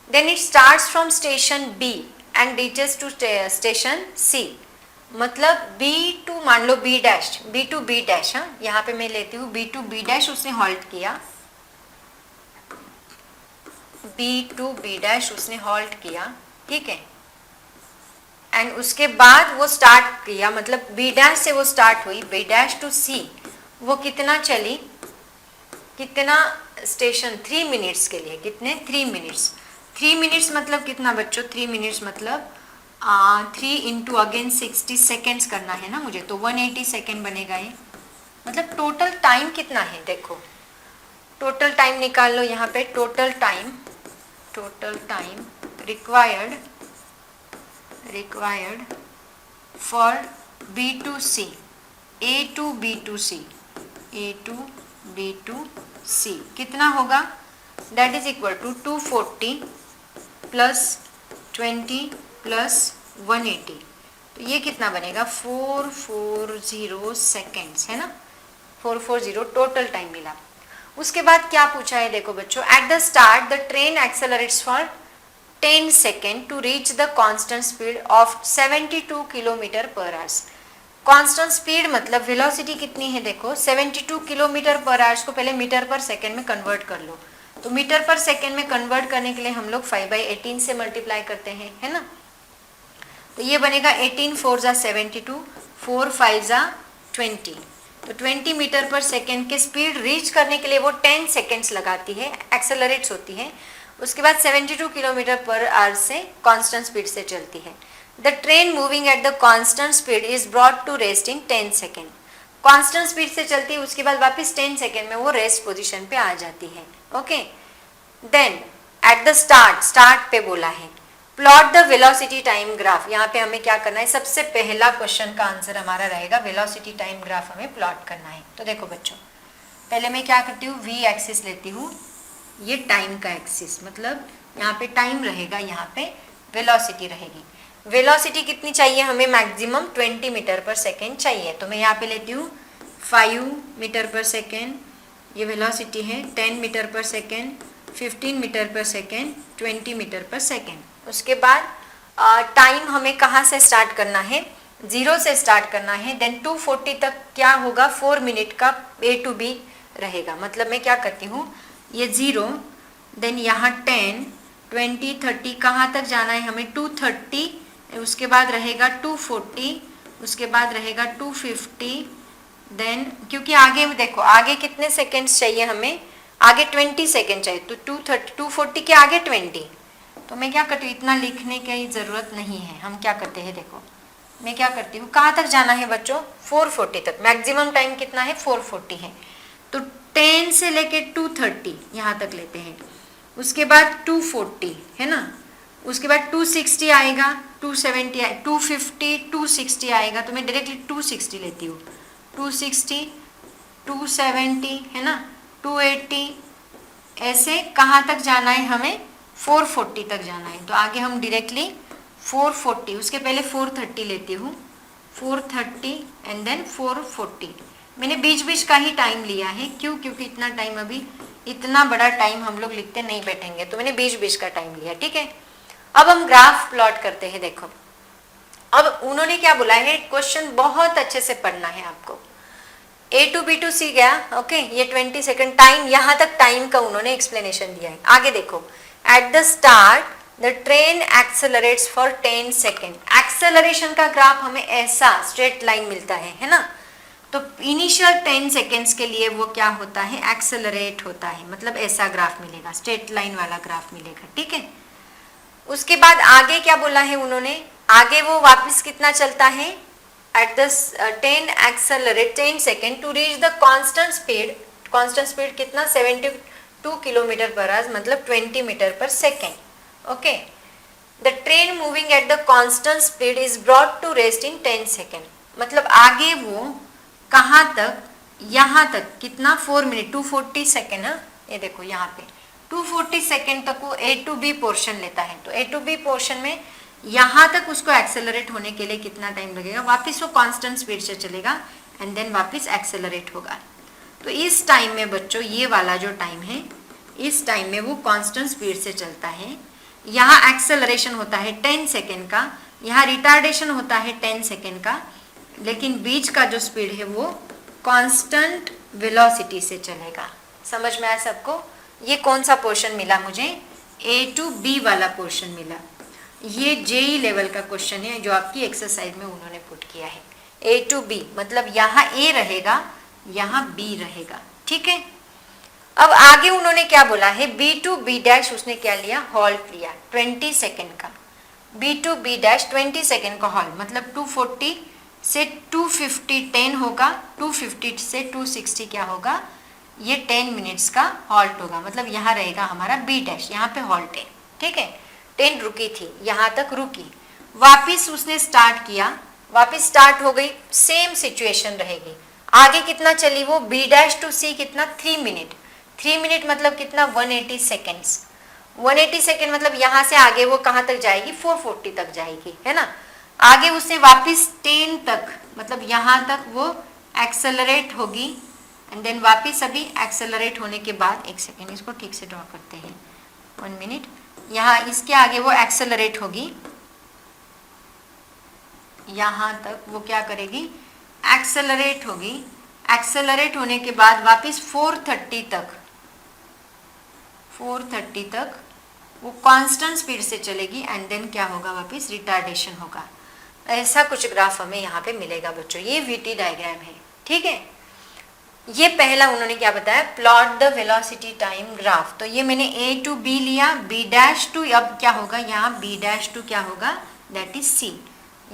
Then it starts from station B and reaches to station C, मतलब B टू, मान लो B dash, B to B dash, हाँ यहाँ पे मैं लेती हूँ B टू B डैश, उसने हॉल्ट किया, B टू B डैश उसने हॉल्ट किया, ठीक है। एंड उसके बाद वो स्टार्ट किया, मतलब B डैश से वो स्टार्ट हुई, B डैश टू C वो कितना चली, कितना स्टेशन, 3 मिनट्स के लिए, कितने 3 मिनट्स। 3 मिनट्स मतलब कितना बच्चों, 3 मिनट्स मतलब 3 इंटू अगेन 60 सेकेंड्स करना है ना मुझे, तो 180 सेकेंड बनेगा ये। मतलब टोटल टाइम कितना है, देखो टोटल टाइम निकाल लो यहाँ पे। Total time required for B to C, A to B to C कितना होगा, that is equal to 240 plus 20 plus 180, तो ये कितना बनेगा 440 सेकेंड्स, है ना, 440 टोटल टाइम मिला। उसके बाद क्या पूछा है देखो बच्चों, at the start the train accelerates for 10 second to reach the constant speed of 72 kilometre per hours. Constant speed मतलब वेलोसिटी कितनी है, देखो 72 किलोमीटर पर आवर्स को पहले मीटर पर सेकेंड में कन्वर्ट कर लो। तो मीटर पर सेकेंड में कन्वर्ट करने के लिए हम लोग 5/18 से मल्टीप्लाई करते हैं, है ना। तो ये बनेगा 18 4 ज़ा 72, 4 5 ज़ा 20, तो 20 मीटर पर सेकेंड के स्पीड रीच करने के लिए वो 10 सेकेंड्स लगाती है, एक्सेलरेट्स होती है। उसके बाद 72 किलोमीटर पर आवर से कांस्टेंट स्पीड से चलती है। The train moving at the constant speed is brought to rest in 10 second. Constant speed से चलती है, उसके बाद वापस 10 सेकेंड में वो रेस्ट पोजीशन पे आ जाती है। Okay, then at the start पे बोला है plot the velocity time graph. यहाँ पे हमें क्या करना है, सबसे पहला क्वेश्चन का आंसर हमारा रहेगा वेलोसिटी टाइम ग्राफ हमें प्लॉट करना है। तो देखो बच्चों, पहले मैं क्या करती हूँ, वी एक्सिस लेती हूँ, ये टाइम का एक्सिस, मतलब यहाँ पे टाइम रहेगा, यहाँ पे वेलोसिटी रहेगी। वेलोसिटी कितनी चाहिए हमें, मैक्सिमम 20 मीटर पर सेकेंड चाहिए। तो मैं यहाँ पे लेती हूँ 5 मीटर पर सेकेंड, ये वेलोसिटी है, 10 metre per second, 15 metre per second, 20 metre per second. उसके बाद टाइम हमें कहाँ से स्टार्ट करना है, 0 से स्टार्ट करना है। देन 240 तक क्या होगा, 4 मिनट का A to B रहेगा। मतलब मैं क्या करती हूँ, ये 0, देन यहाँ 10 20 30 कहाँ तक जाना है हमें, 230, उसके बाद रहेगा 240, उसके बाद रहेगा 250, देन क्योंकि आगे देखो आगे कितने सेकेंड्स चाहिए हमें, आगे 20 सेकेंड चाहिए, तो 230 240 के आगे 20। तो मैं क्या करती हूँ, इतना लिखने की ज़रूरत नहीं है, हम क्या करते हैं, देखो मैं क्या करती हूँ, कहाँ तक जाना है बच्चों, 440 तक। मैक्सिमम टाइम कितना है, 440 है। तो 10 से लेके 230 यहाँ तक लेते हैं, उसके बाद 240 है ना, उसके बाद 260 आएगा, 270 250 260 आएगा, तो मैं डायरेक्टली 260 लेती हूँ, 260 270 है ना, 280, ऐसे कहाँ तक जाना है हमें, 440 तक जाना है। तो आगे हम डायरेक्टली 440, उसके पहले 430 लेती हूँ, 430 एंड देन 440। मैंने बीच बीच का ही टाइम लिया है, क्यों, क्योंकि इतना टाइम अभी इतना बड़ा टाइम हम लोग लिखते नहीं बैठेंगे, तो मैंने बीच बीच का टाइम लिया, ठीक है। अब हम ग्राफ प्लॉट करते हैं। देखो अब उन्होंने क्या बोला है, क्वेश्चन बहुत अच्छे से पढ़ना है आपको। A to B to C गया, ओके, ये 20 सेकेंड टाइम, यहाँ तक टाइम का उन्होंने एक्सप्लेनेशन दिया है। आगे देखो, eight the start the train accelerates for 10 second. Acceleration का ग्राफ हमें ऐसा स्ट्रेट लाइन मिलता है ना, तो इनिशियल 10 सेकेंड्स के लिए वो क्या होता है, एक्सेलरेट होता है, मतलब ऐसा ग्राफ मिलेगा, स्ट्रेट लाइन वाला ग्राफ मिलेगा, ठीक है। उसके बाद आगे क्या बोला है उन्होंने, आगे वो वापस कितना चलता है, at the 10 second to reach the constant speed. Constant speed कितना, 72 किलोमीटर पर आवर, मतलब 20 metre per second. Okay, the train moving at the constant speed is brought to rest in 10 second. मतलब आगे वो कहाँ तक, यहाँ तक कितना, 4 मिनट 240 सेकेंड है, ये देखो यहाँ पे 240 सेकेंड तक वो A to B पोर्शन लेता है। तो A to B पोर्शन में यहाँ तक उसको एक्सेलरेट होने के लिए कितना टाइम लगेगा, वापस वो कांस्टेंट स्पीड से चलेगा एंड देन वापस एक्सेलरेट होगा। तो इस टाइम में बच्चों, ये वाला जो टाइम है, इस टाइम में वो कांस्टेंट स्पीड से चलता है। यहाँ एक्सेलरेशन होता है 10 सेकेंड का, यहाँ रिटार्डेशन होता है 10 सेकेंड का, लेकिन बीच का जो स्पीड है वो कांस्टेंट वेलोसिटी से चलेगा। समझ में आया सबको। ये कौन सा पोर्शन मिला मुझे, A to B वाला पोर्शन मिला। ये JEE लेवल का क्वेश्चन है जो आपकी एक्सरसाइज में उन्होंने पुट किया है। A to B मतलब यहाँ A रहेगा, यहाँ B रहेगा, ठीक है। अब आगे उन्होंने क्या बोला है, B to B डैश उसने क्या लिया, हॉल्ट लिया 20 सेकेंड का। B2 B डैश 20 सेकेंड का हॉल्ट, मतलब 240 से 250 10 होगा, 250 से 260 क्या होगा, ये 10 मिनट्स का हॉल्ट होगा, मतलब यहाँ रहेगा हमारा B डैश, यहाँ पे हॉल्ट है, ठीक है। 10 रुकी थी, यहाँ तक रुकी, वापिस उसने स्टार्ट किया, वापिस स्टार्ट हो गई, सेम सिचुएशन रहेगी। आगे कितना चली वो, B डैश टू C कितना, 3 मिनट, 3 मिनट मतलब कितना, 180 सेकेंड्स, 180 सेकेंड मतलब यहाँ से आगे वो कहाँ तक जाएगी, 440 तक जाएगी, है ना। आगे उससे वापस 10 तक, मतलब यहाँ तक वो एक्सेलरेट होगी, एंड देन वापस अभी एक्सेलरेट होने के बाद, एक सेकेंड इसको ठीक से ड्रॉ करते हैं, 1 मिनट, यहाँ इसके आगे वो एक्सेलरेट होगी, यहाँ तक वो क्या करेगी, एक्सेलरेट होगी, एक्सेलरेट होने के बाद वापस 430 तक, 430 तक वो कांस्टेंट स्पीड से चलेगी, एंड देन क्या होगा, वापस रिटार्डेशन होगा। ऐसा कुछ ग्राफ हमें यहाँ पे मिलेगा बच्चों, ये VT डायग्राम है, ठीक है। ये पहला उन्होंने क्या बताया, plot the velocity time graph, तो ये मैंने A टू B लिया, B डैश टू, अब क्या होगा यहाँ B डैश टू क्या होगा, दैट इज C,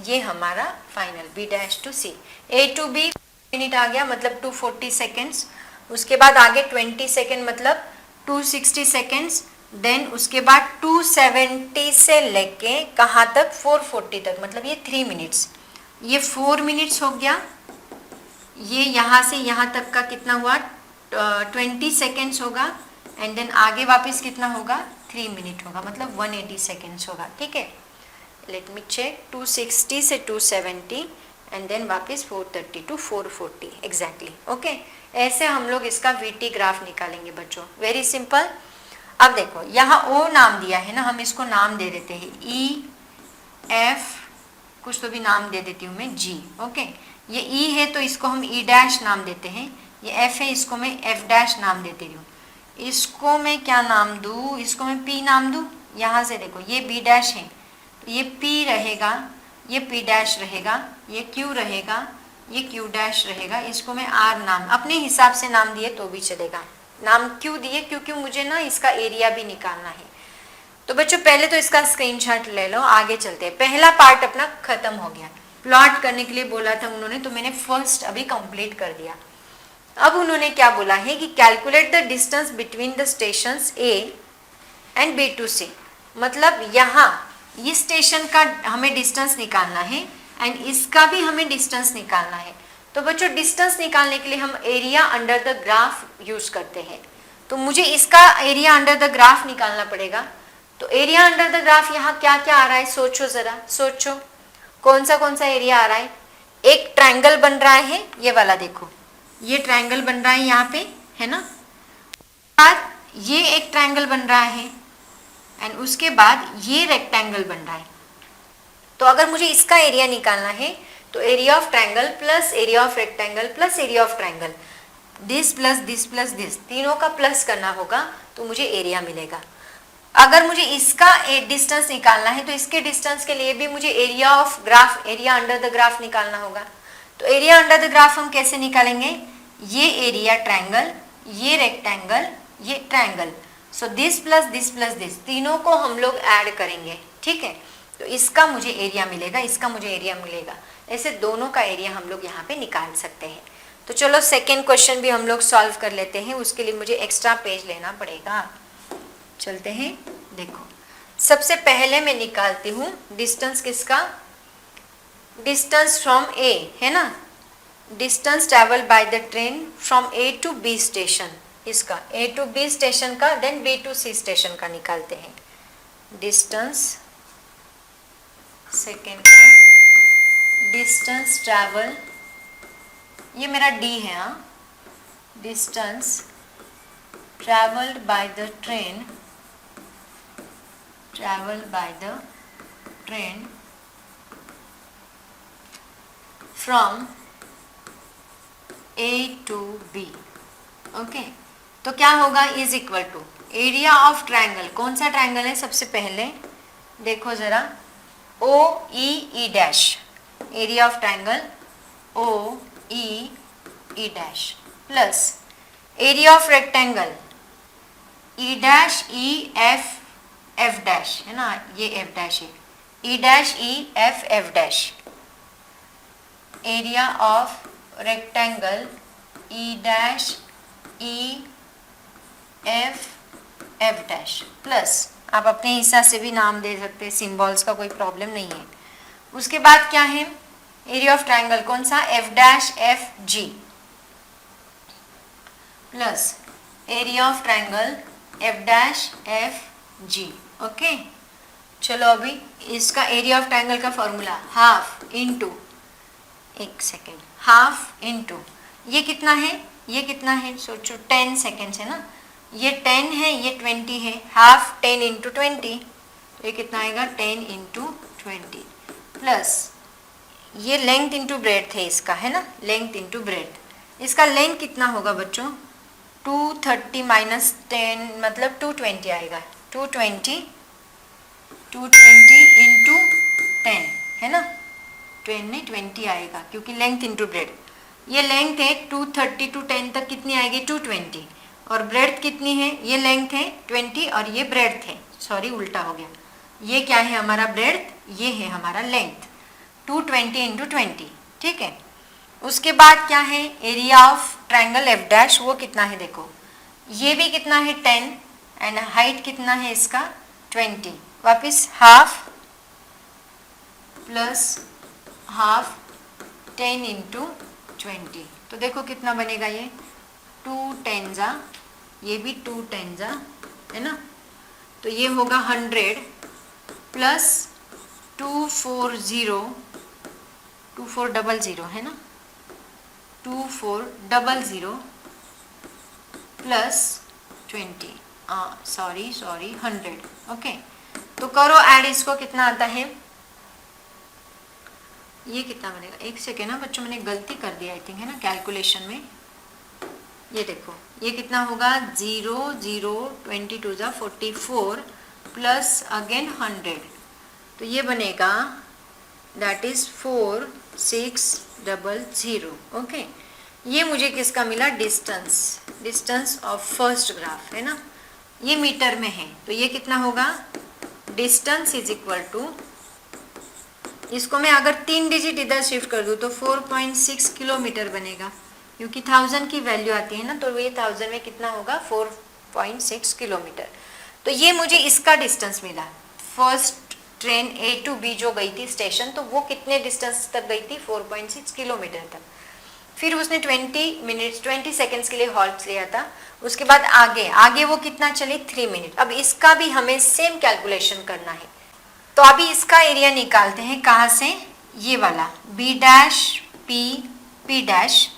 ये हमारा final B dash to C, A to B minute आ गया, मतलब 240 सेकेंड्स, उसके बाद आगे 20 सेकेंड मतलब 260 सेकेंड्स, देन उसके बाद 270 से लेके कहाँ तक, 440 तक, मतलब ये 3 मिनट्स, ये 4 मिनट्स हो गया, ये यहाँ से यहाँ तक का कितना हुआ, 20 सेकेंड्स होगा, एंड देन आगे वापस कितना होगा, 3 मिनट होगा, मतलब 180 सेकेंड्स होगा, ठीक है। लेट मी चेक, 260 से 270 एंड देन वापस 430 टू 440 एग्जैक्टली, ओके। ऐसे हम लोग इसका VT ग्राफ निकालेंगे बच्चों, वेरी सिंपल। अब देखो यहाँ O नाम दिया है ना, हम इसको नाम दे देते हैं E F, कुछ तो भी नाम दे देती हूँ मैं G, ओके। ये E है तो इसको हम E डैश नाम देते हैं, ये F है इसको मैं F डैश नाम देती हूँ, इसको मैं क्या नाम दूँ, इसको मैं P नाम दूँ। यहाँ से देखो ये B डैश है तो ये P रहेगा, ये P डैश रहेगा, ये Q रहेगा, ये Q डैश रहेगा, इसको मैं R नाम अपने हिसाब से नाम दिए तो भी चलेगा। नाम क्यों दिए, क्योंकि मुझे ना इसका एरिया भी निकालना है। तो बच्चों पहले तो इसका स्क्रीनशॉट ले लो, आगे चलते हैं। पहला पार्ट अपना खत्म हो गया, प्लॉट करने के लिए बोला था उन्होंने, तो मैंने फर्स्ट अभी कंप्लीट कर दिया। अब उन्होंने क्या बोला है कि calculate the distance between the stations A and B to C, मतलब यहाँ इस स्टेशन का हमें डिस्टेंस निकालना है एंड इसका भी हमें डिस्टेंस निकालना है। तो बच्चों डिस्टेंस निकालने के लिए हम area under the graph use करते हैं, तो मुझे इसका एरिया अंडर द ग्राफ निकालना पड़ेगा। तो एरिया अंडर द ग्राफ यहाँ क्या क्या आ रहा है, सोचो जरा, सोचो कौन सा एरिया आ रहा है। एक ट्रायंगल बन रहा है, ये वाला देखो, ये ट्रायंगल बन रहा है यहाँ पे, है ना। बाद ये एक ट्रायंगल बन रहा है एंड उसके बाद ये रेक्टेंगल बन रहा है। तो अगर मुझे इसका एरिया निकालना है तो area of triangle plus area of rectangle plus area of triangle, this plus this plus this, तीनों का प्लस करना होगा तो मुझे एरिया मिलेगा। अगर मुझे इसका डिस्टेंस निकालना है तो इसके डिस्टेंस के लिए भी मुझे area of graph, area under the graph निकालना होगा। तो एरिया अंडर द ग्राफ हम कैसे निकालेंगे, ये एरिया ट्रायंगल, ये रेक्टेंगल, ये triangle, so this plus this, तीनों को हम लोग ऐड करेंगे, ठीक है। तो इसका मुझे एरिया मिलेगा, इसका मुझे एरिया मिलेगा, ऐसे दोनों का एरिया हम लोग यहाँ पे निकाल सकते हैं। तो चलो सेकेंड क्वेश्चन भी हम लोग सॉल्व कर लेते हैं, उसके लिए मुझे एक्स्ट्रा पेज लेना पड़ेगा। चलते हैं, देखो सबसे पहले मैं निकालती हूँ डिस्टेंस किसका, डिस्टेंस फ्रॉम A, है ना, distance travel by the train from A to B station, इसका A टू B स्टेशन का, then B to C station का निकालते हैं। डिस्टेंस सेकेंड का, डिस्टेंस ट्रैवल, ये मेरा D है, हाँ, distance travelled by the train, travel by the train from A to B, okay. तो क्या होगा, is equal to area of triangle, कौन सा ट्रायंगल है, सबसे पहले देखो जरा, OEE dash, area of triangle OEE dash plus area of rectangle E dash EF F dash, है ना, ये F डैश है, ई dash E F F dash, area of rectangle E dash E F F dash plus, आप अपने हिसाब से भी नाम दे सकते हैं, सिंबल्स का कोई प्रॉब्लम नहीं है। उसके बाद क्या है, एरिया ऑफ ट्रायंगल कौन सा, F dash F G plus area of triangle F dash F G. Okay, चलो अभी इसका एरिया ऑफ ट्रायंगल का फॉर्मूला हाफ इंटू, एक सेकेंड, हाफ इंटू ये कितना है, ये कितना है, सोचो 10 सेकेंड्स है ना, ये 10 है, ये 20 है, हाफ 10 इंटू 20, ये कितना आएगा 10 इंटू 20 प्लस ये लेंथ इंटू ब्रेड्थ है इसका, है ना, लेंथ इंटू ब्रेड्थ। इसका लेंथ कितना होगा बच्चों, 230 माइनस 10 मतलब 220 आएगा, 220 इंटू 10 है ना, 20 आएगा क्योंकि लेंथ इंटू ब्रेड्थ। ये लेंथ है 230 टू 10 तक कितनी आएगी 220, और ब्रेड्थ कितनी है, ये लेंथ है 20 और ये ब्रेड्थ है, सॉरी उल्टा हो गया, ये क्या है हमारा ब्रेड्थ, ये है हमारा लेंथ, 220 इंटू 20, ठीक है। उसके बाद क्या है, area of triangle F dash, वो कितना है देखो, ये भी कितना है 10 एंड हाइट कितना है इसका 20, वापिस हाफ प्लस हाफ 10 इंटू 20, तो देखो कितना बनेगा, ये 2 टेंजा, ये भी 2 टेंजा है ना, तो ये होगा 100 प्लस 2400 है ना, 2400 प्लस 20, सॉरी 100। ओके, तो करो ऐड, इसको कितना आता है, ये कितना बनेगा, एक सेकेंड ना बच्चों, मैंने गलती कर दी आई थिंक है ना कैलकुलेशन में, ये देखो ये कितना होगा 0 0 22 जा 44 प्लस अगेन 100, तो ये बनेगा दैट इज 4600। ओके, ये मुझे किसका मिला, डिस्टेंस ऑफ फर्स्ट ग्राफ है ना, ये मीटर में है, तो ये कितना होगा, डिस्टेंस इज इक्वल टू, इसको मैं अगर 3 डिजिट इधर शिफ्ट कर दूँ तो 4.6 किलोमीटर बनेगा, क्योंकि 1000 की वैल्यू आती है ना, तो ये 1000 में कितना होगा 4.6 किलोमीटर। तो ये मुझे इसका डिस्टेंस मिला, first train A to B जो गई थी स्टेशन, तो वो कितने डिस्टेंस तक गई थी 4.6 किलोमीटर तक। फिर उसने 20 सेकेंड्स के लिए हॉल्ट लिया था, उसके बाद आगे वो कितना चली 3 मिनट। अब इसका भी हमें सेम कैलकुलेशन करना है, तो अभी इसका एरिया निकालते हैं, कहाँ से, ये वाला B dash P dash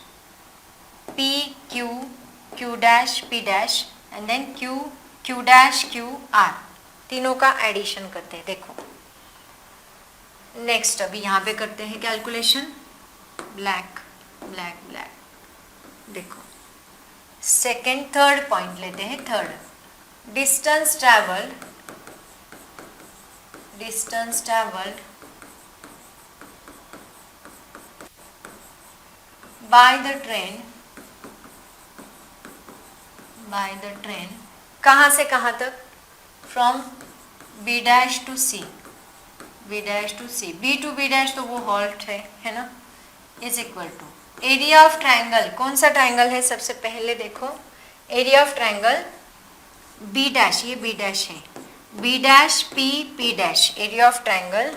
P Q dash P dash and then Q dash Q R, तीनों का एडिशन करते हैं। देखो नेक्स्ट अभी यहाँ पे करते हैं कैलकुलेशन, ब्लैक, देखो सेकेंड थर्ड पॉइंट लेते हैं, third distance travelled by the train कहाँ से कहाँ तक, from B dash to C, B to B dash तो वो हॉल्ट है ना, is equal to area of triangle, कौन सा ट्रायंगल है, सबसे पहले देखो area of triangle B dash, ये B डैश है, B dash P dash, area of triangle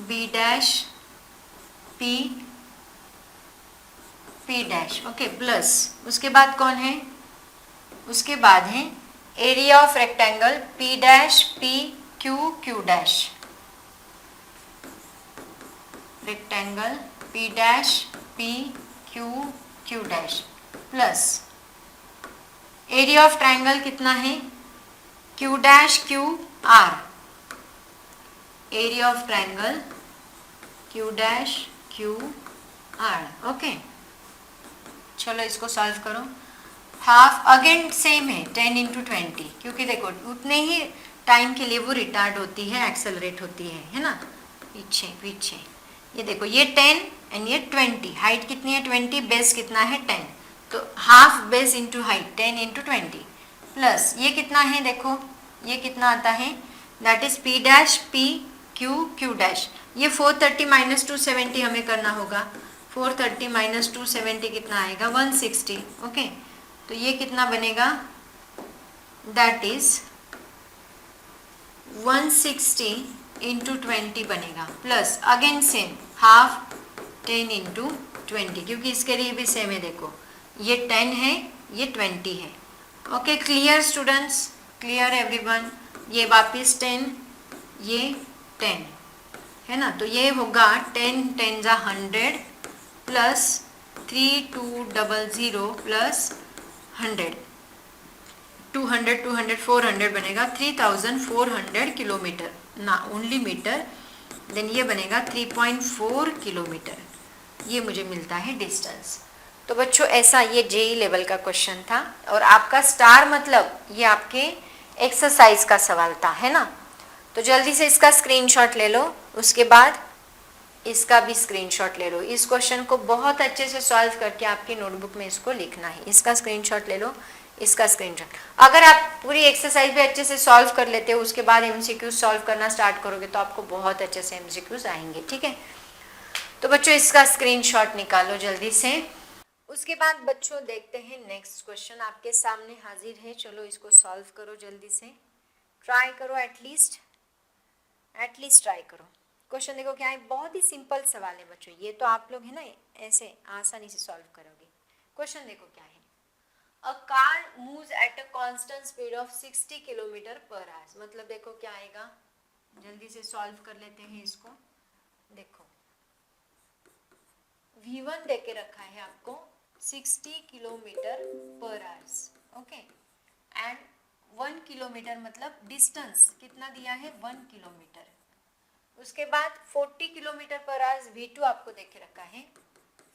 B dash P dash, okay, plus उसके बाद कौन है, उसके बाद है area of rectangle P dash Q dash, rectangle P dash Q dash plus area of triangle कितना है Q dash Q R, area of triangle Q dash Q R। Okay, चलो इसको सॉल्व करो, हाफ अगेन सेम है 10 into 20, क्योंकि देखो उतने ही time के लिए वो रिटार्ड होती है, एक्सेलरेट होती है ना, पीछे ये देखो ये 10 एंड ये 20, हाइट कितनी है 20, बेस कितना है 10, तो half base into height 10 into 20 plus ये कितना है, देखो ये कितना आता है that is P dash P Q Q dash. ये 430 माइनस 270 हमें करना होगा। 430 माइनस 270 कितना आएगा 160। ओके, तो ये कितना बनेगा, दैट इज 160 इंटू 20 बनेगा, plus again same half 10 into 20, क्योंकि इसके लिए भी सेम है। देखो ये 10 है, ये 20 है। Okay, clear students, clear everyone. ये वापिस 10, ये 10 है ना, तो ये होगा 10 10 जा 100 प्लस 3200 प्लस 100, 200 200 400 बनेगा 3400 किलोमीटर ना, ओनली मीटर। देन ये बनेगा 3.4 किलोमीटर, ये मुझे मिलता है डिस्टेंस। तो बच्चों ऐसा ये जेई लेवल का क्वेश्चन था, और आपका स्टार मतलब ये आपके एक्सरसाइज का सवाल था, है ना। तो जल्दी से इसका स्क्रीनशॉट ले लो, उसके बाद इसका भी स्क्रीनशॉट ले लो। इस क्वेश्चन को बहुत अच्छे से सॉल्व करके आपकी नोटबुक में इसको लिखना है। इसका स्क्रीनशॉट ले लो, इसका स्क्रीनशॉट। अगर आप पूरी एक्सरसाइज भी अच्छे से सॉल्व कर लेते हो, उसके बाद एमसीक्यूज सॉल्व करना स्टार्ट करोगे तो आपको बहुत अच्छे से एमसीक्यूज आएंगे, ठीक है। तो बच्चों इसका स्क्रीनशॉट निकालो जल्दी से। उसके बाद बच्चों देखते हैं नेक्स्ट क्वेश्चन आपके सामने हाजिर है। चलो इसको सॉल्व करो जल्दी से, ट्राई करो एटलीस्ट ट्राई करो। क्वेश्चन देखो क्या है, बहुत ही सिंपल सवाल है बच्चों, ये तो आप लोग है ना ऐसे आसानी से सॉल्व करोगे। क्वेश्चन देखो क्या है, a car moves at a constant speed of 60 kilometre per hour. मतलब देखो क्या आएगा, जल्दी से सॉल्व कर लेते हैं इसको। देखो V1 देके रखा है आपको 60 kilometre per our, okay, and 1 kilometre मतलब डिस्टेंस कितना दिया है 1 किलोमीटर। उसके बाद 40 किलोमीटर पर आवर्स V2 आपको देखे रखा है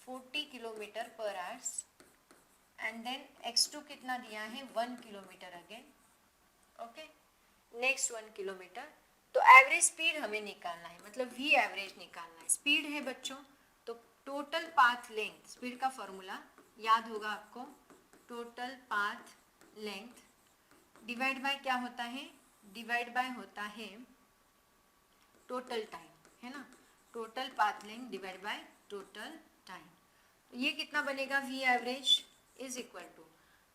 40 kilometre per hours, and then x2 कितना दिया है 1 kilometre again, okay, next 1 kilometre. तो एवरेज स्पीड हमें निकालना है, मतलब V एवरेज निकालना है। स्पीड है बच्चों, तो टोटल पाथ लेंथ, स्पीड का फॉर्मूला याद होगा आपको, total path length divide bye क्या होता है, डिवाइड बाय होता है टोटल टाइम, है ना। Total path length divide by total time, तो ये कितना बनेगा, V average is equal to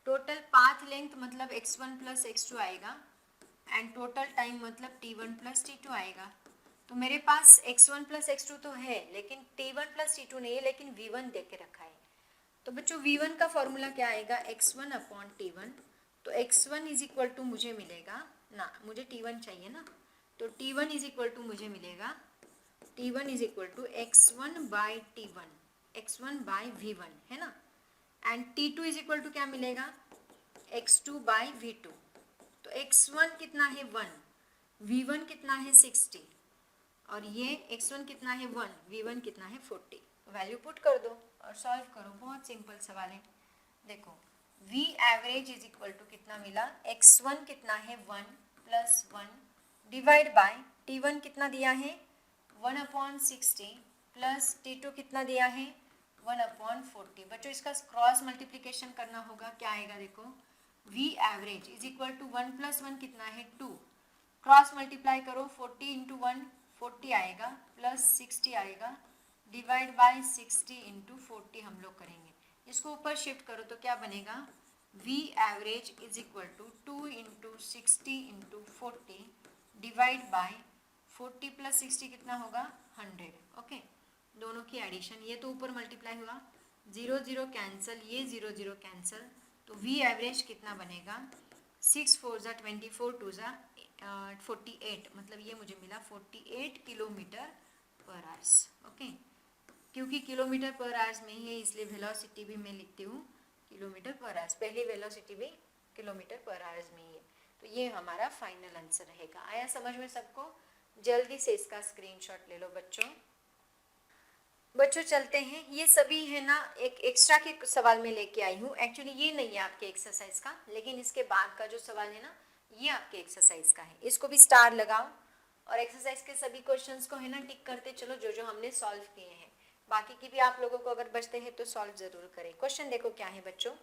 total path length मतलब x1 प्लस x2 आएगा, एंड टोटल टाइम मतलब t1 प्लस t2 आएगा। तो मेरे पास x1 प्लस x2 तो है, लेकिन t1 प्लस t2 नहीं है, लेकिन v1 दे के रखा है। तो बच्चों v1 का फॉर्मूला क्या आएगा, x1 अपॉन t1। तो x1 इज इक्वल टू मुझे मिलेगा ना, मुझे t1 चाहिए ना, तो t1 इज इक्वल टू मुझे मिलेगा, t1 is equal to x1 by t1, x1 by v1, है ना, and t2 is equal to क्या मिलेगा, x2 बाई v2। तो x1 कितना है 1, v1 कितना है 60, और ये x1 कितना है 1, v1 कितना है 40। वैल्यू पुट कर दो और सॉल्व करो, बहुत सिंपल सवाल है। देखो v average is equal to कितना मिला, x1 कितना है 1 प्लस 1 डिवाइड बाय t1 कितना दिया है 1 अपॉन 60 प्लस t2 कितना दिया है 1 अपॉन 40। बच्चों इसका क्रॉस मल्टीप्लिकेशन करना होगा, क्या आएगा देखो, v average is equal to 1 plus 1 कितना है 2, क्रॉस मल्टीप्लाई करो 40 इंटू 1 40 आएगा, प्लस 60 आएगा, डिवाइड बाय 60 इंटू 40 हम लोग करेंगे। इसको ऊपर शिफ्ट करो तो क्या बनेगा, v average is equal to 2 into 60 into 40 divide by 40 plus 60 कितना होगा 100, ओके। दोनों की एडिशन, ये तो ऊपर मल्टीप्लाई हुआ, 0 0 कैंसिल, ये 0 0 कैंसिल, तो v एवरेज कितना बनेगा 6 4 ज़ा 24 2 ज़ा 48, मतलब ये मुझे मिला 48 किलोमीटर पर आवर्स, ओके। क्योंकि किलोमीटर पर आवर्स में ही है इसलिए वेलोसिटी भी मैं लिखती हूँ किलोमीटर पर आवर्स, पहली वेलोसिटी भी किलोमीटर पर आवर्स में ही है। तो ये हमारा फाइनल आंसर रहेगा। आया समझ में सबको? जल्दी से इसका स्क्रीनशॉट ले लो बच्चों। बच्चों चलते हैं, ये सभी है ना एक एक्स्ट्रा के सवाल में लेके आई हूँ। एक्चुअली ये नहीं है आपके एक्सरसाइज का, लेकिन इसके बाद का जो सवाल है ना ये आपके एक्सरसाइज का है। इसको भी स्टार लगाओ और एक्सरसाइज के सभी क्वेश्चंस को है ना टिक करते चलो जो जो हमने सॉल्व किए हैं। बाकी की भी आप लोगों को अगर बचते हैं तो सॉल्व जरूर करें। क्वेश्चन देखो क्या है बच्चों,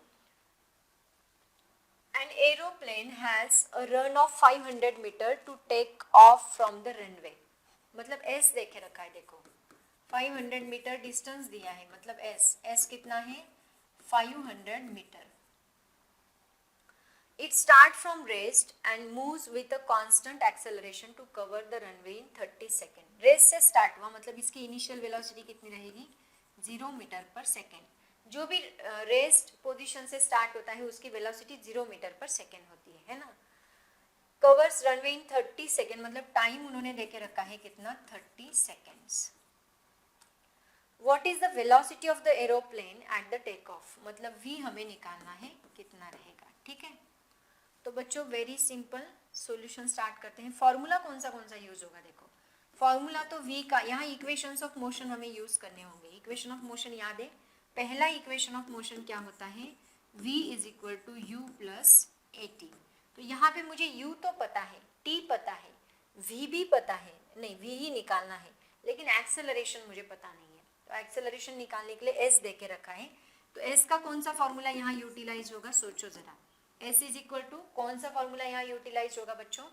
An aeroplane has a run of 500 meter to take off from the runway. मतलब S देखे रखा है, देखो 500 मीटर डिस्टेंस दिया है, मतलब S कितना है 500 metre. It starts from rest and moves with a constant acceleration to cover the runway in 30 seconds. Rest से स्टार्ट हुआ मतलब इसकी इनिशियल वेलोसिटी कितनी रहेगी 0 मीटर पर सेकेंड. जो भी रेस्ट पोजीशन से स्टार्ट होता है उसकी वेलोसिटी 0 मीटर पर सेकेंड होती है ना. कवर्स रनवे इन 30 सेकेंड मतलब टाइम उन्होंने देके रखा है कितना 30 seconds. What is the velocity of the aeroplane at the take off, मतलब v हमें निकालना है कितना रहेगा. ठीक है, तो बच्चों वेरी सिंपल सॉल्यूशन स्टार्ट करते हैं. फॉर्मूला कौन सा यूज होगा, देखो फॉर्मूला तो v का, यहाँ इक्वेशंस ऑफ मोशन हमें यूज करने होंगे. इक्वेशन ऑफ मोशन याद है, पहला इक्वेशन ऑफ मोशन क्या होता है v is equal to u plus a t. तो यहाँ पे मुझे u तो पता है, t पता है, v भी पता है, नहीं v ही निकालना है, लेकिन एक्सेलरेशन मुझे पता नहीं है. तो एक्सेलरेशन निकालने के लिए s दे के रखा है, तो s का कौन सा फॉर्मूला यहाँ यूटिलाइज होगा, सोचो जरा. S इज इक्वल टू कौन सा फॉर्मूला यहाँ यूटिलाइज होगा बच्चों,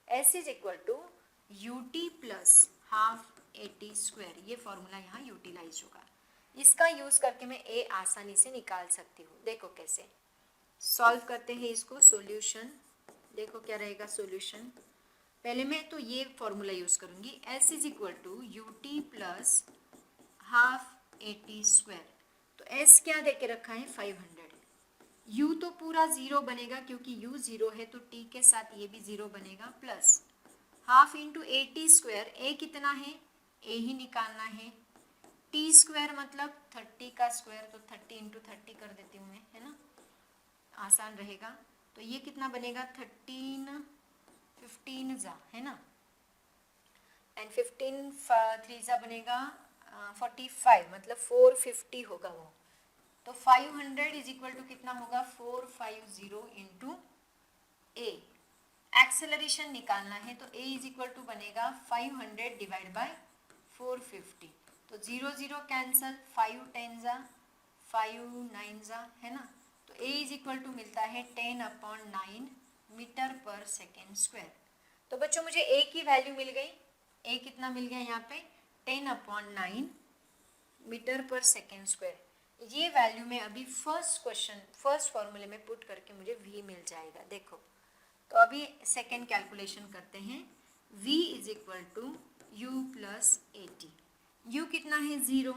S is equal to u t plus half a t square. ये फॉर्मूला यहाँ यूटिलाइज होगा. इसका यूज करके मैं A आसानी से निकाल सकती हूँ. देखो कैसे सॉल्व करते हैं इसको. सॉल्यूशन देखो क्या रहेगा सॉल्यूशन. पहले मैं तो ये फॉर्मूला यूज करूंगी, S is equal to u t plus half a t square. तो S क्या दे के रखा है 500. u तो पूरा जीरो बनेगा क्योंकि u जीरो है, तो t के साथ ये भी जीरो बनेगा, plus half into A t square. a कितना है a ही निकालना है. t स्क्वायर मतलब 30 का स्क्वायर, तो 30 इंटू 30 कर देती हूँ मैं, है ना, आसान रहेगा. तो ये कितना बनेगा 15 जा, है ना, एंड 15 3 जा बनेगा 45, मतलब 450 होगा वो. तो 500 इज इक्वल टू कितना होगा 450 इंटू ए. एक्सेलरेशन निकालना है तो ए इज इक्वल टू बनेगा 500 डिवाइड बाय 450. तो 0 0 कैंसल, 5 10 जा 5 9 जा, है ना. तो ए इज इक्वल टू मिलता है 10/9 मीटर पर सेकेंड स्क्वायर. तो बच्चों मुझे ए की वैल्यू मिल गई. ए कितना मिल गया यहाँ पे 10/9 मीटर पर सेकेंड स्क्वायर. ये वैल्यू में अभी फर्स्ट फॉर्मूले में पुट करके मुझे v मिल जाएगा. देखो तो अभी सेकेंड कैलकुलेशन करते हैं. v is equal to u plus a t. U कितना है 0,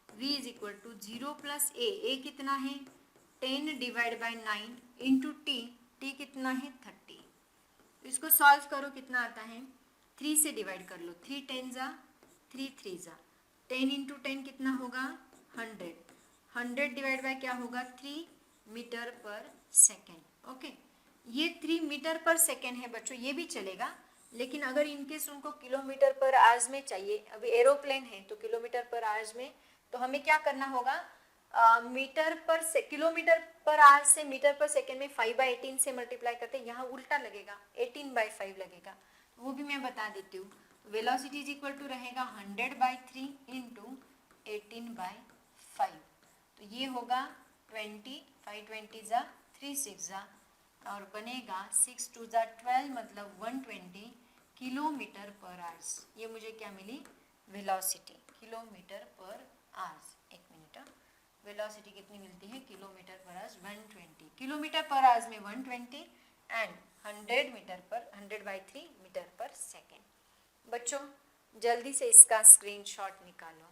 v is equal to 0 plus a कितना है 10 डिवाइड बाई 9 इंटू टी कितना है 30. तो इसको सॉल्व करो, कितना आता है 3 से डिवाइड कर लो, 3 10 जा 3 3 जा, 10 इंटू 10 कितना होगा 100. 100 डिवाइड बाय क्या होगा 3 मीटर पर सेकेंड. ओके, ये 3 मीटर पर सेकेंड है बच्चों, ये भी चलेगा, लेकिन अगर इनकेस उनको किलोमीटर पर आवर्स में चाहिए, अभी एरोप्लेन है तो किलोमीटर पर आवर्स में, तो हमें क्या करना होगा किलोमीटर पर आवर्स से मीटर पर सेकेंड में 5/18 से मल्टीप्लाई करते हैं. यहाँ उल्टा लगेगा 18/5 लगेगा, वो भी मैं बता देती हूँ. वेलोसिटी इज इक्वल टू रहेगा 100/3 इंटू 18/5. तो ये होगा 20, 5 20 जा 3 6 जा, और बनेगा 6 2 जा 12, मतलब 120 किलोमीटर पर आवर्स. ये मुझे क्या मिली वेलोसिटी किलोमीटर पर आवर्स. एक मिनट, वेलोसिटी कितनी मिलती है kilometre per hours 120. Kilometre per hours में 120 एंड 100 मीटर पर 100/3 मीटर पर सेकेंड. बच्चों जल्दी से इसका स्क्रीनशॉट निकालो.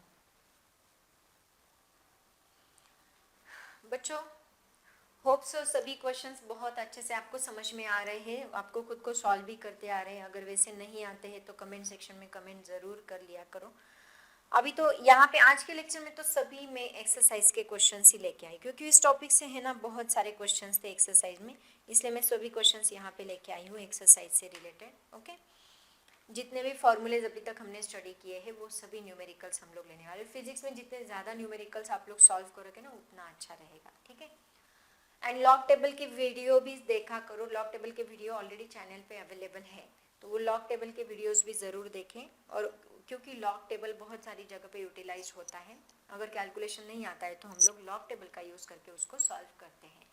बच्चों होप सो सभी क्वेश्चंस बहुत अच्छे से आपको समझ में आ रहे हैं, आपको खुद को सॉल्व भी करते आ रहे हैं. अगर वैसे नहीं आते हैं तो कमेंट सेक्शन में कमेंट ज़रूर कर लिया करो. अभी तो यहाँ पे आज के लेक्चर में तो सभी में एक्सरसाइज के क्वेश्चंस ही लेके आई, क्योंकि इस टॉपिक से है ना बहुत सारे क्वेश्चंस थे एक्सरसाइज में, इसलिए मैं सभी क्वेश्चंस यहाँ पे लेके आई हूँ एक्सरसाइज से रिलेटेड. ओके, जितने भी फॉर्मूलेज अभी तक हमने स्टडी किए हैं वो सभी न्यूमेरिकल्स हम लोग लेने वाले. फिजिक्स में जितने ज़्यादा न्यूमेरिकल्स आप लोग सॉल्व करोगे ना उतना अच्छा रहेगा. ठीक है, एंड लॉग टेबल की वीडियो भी देखा करो. लॉग टेबल के वीडियो ऑलरेडी चैनल पे अवेलेबल है, तो वो लॉग टेबल के वीडियोस भी ज़रूर देखें. और क्योंकि लॉग टेबल बहुत सारी जगह पे यूटिलाइज होता है, अगर कैलकुलेशन नहीं आता है तो हम लोग लॉग टेबल का यूज़ करके उसको सॉल्व करते हैं.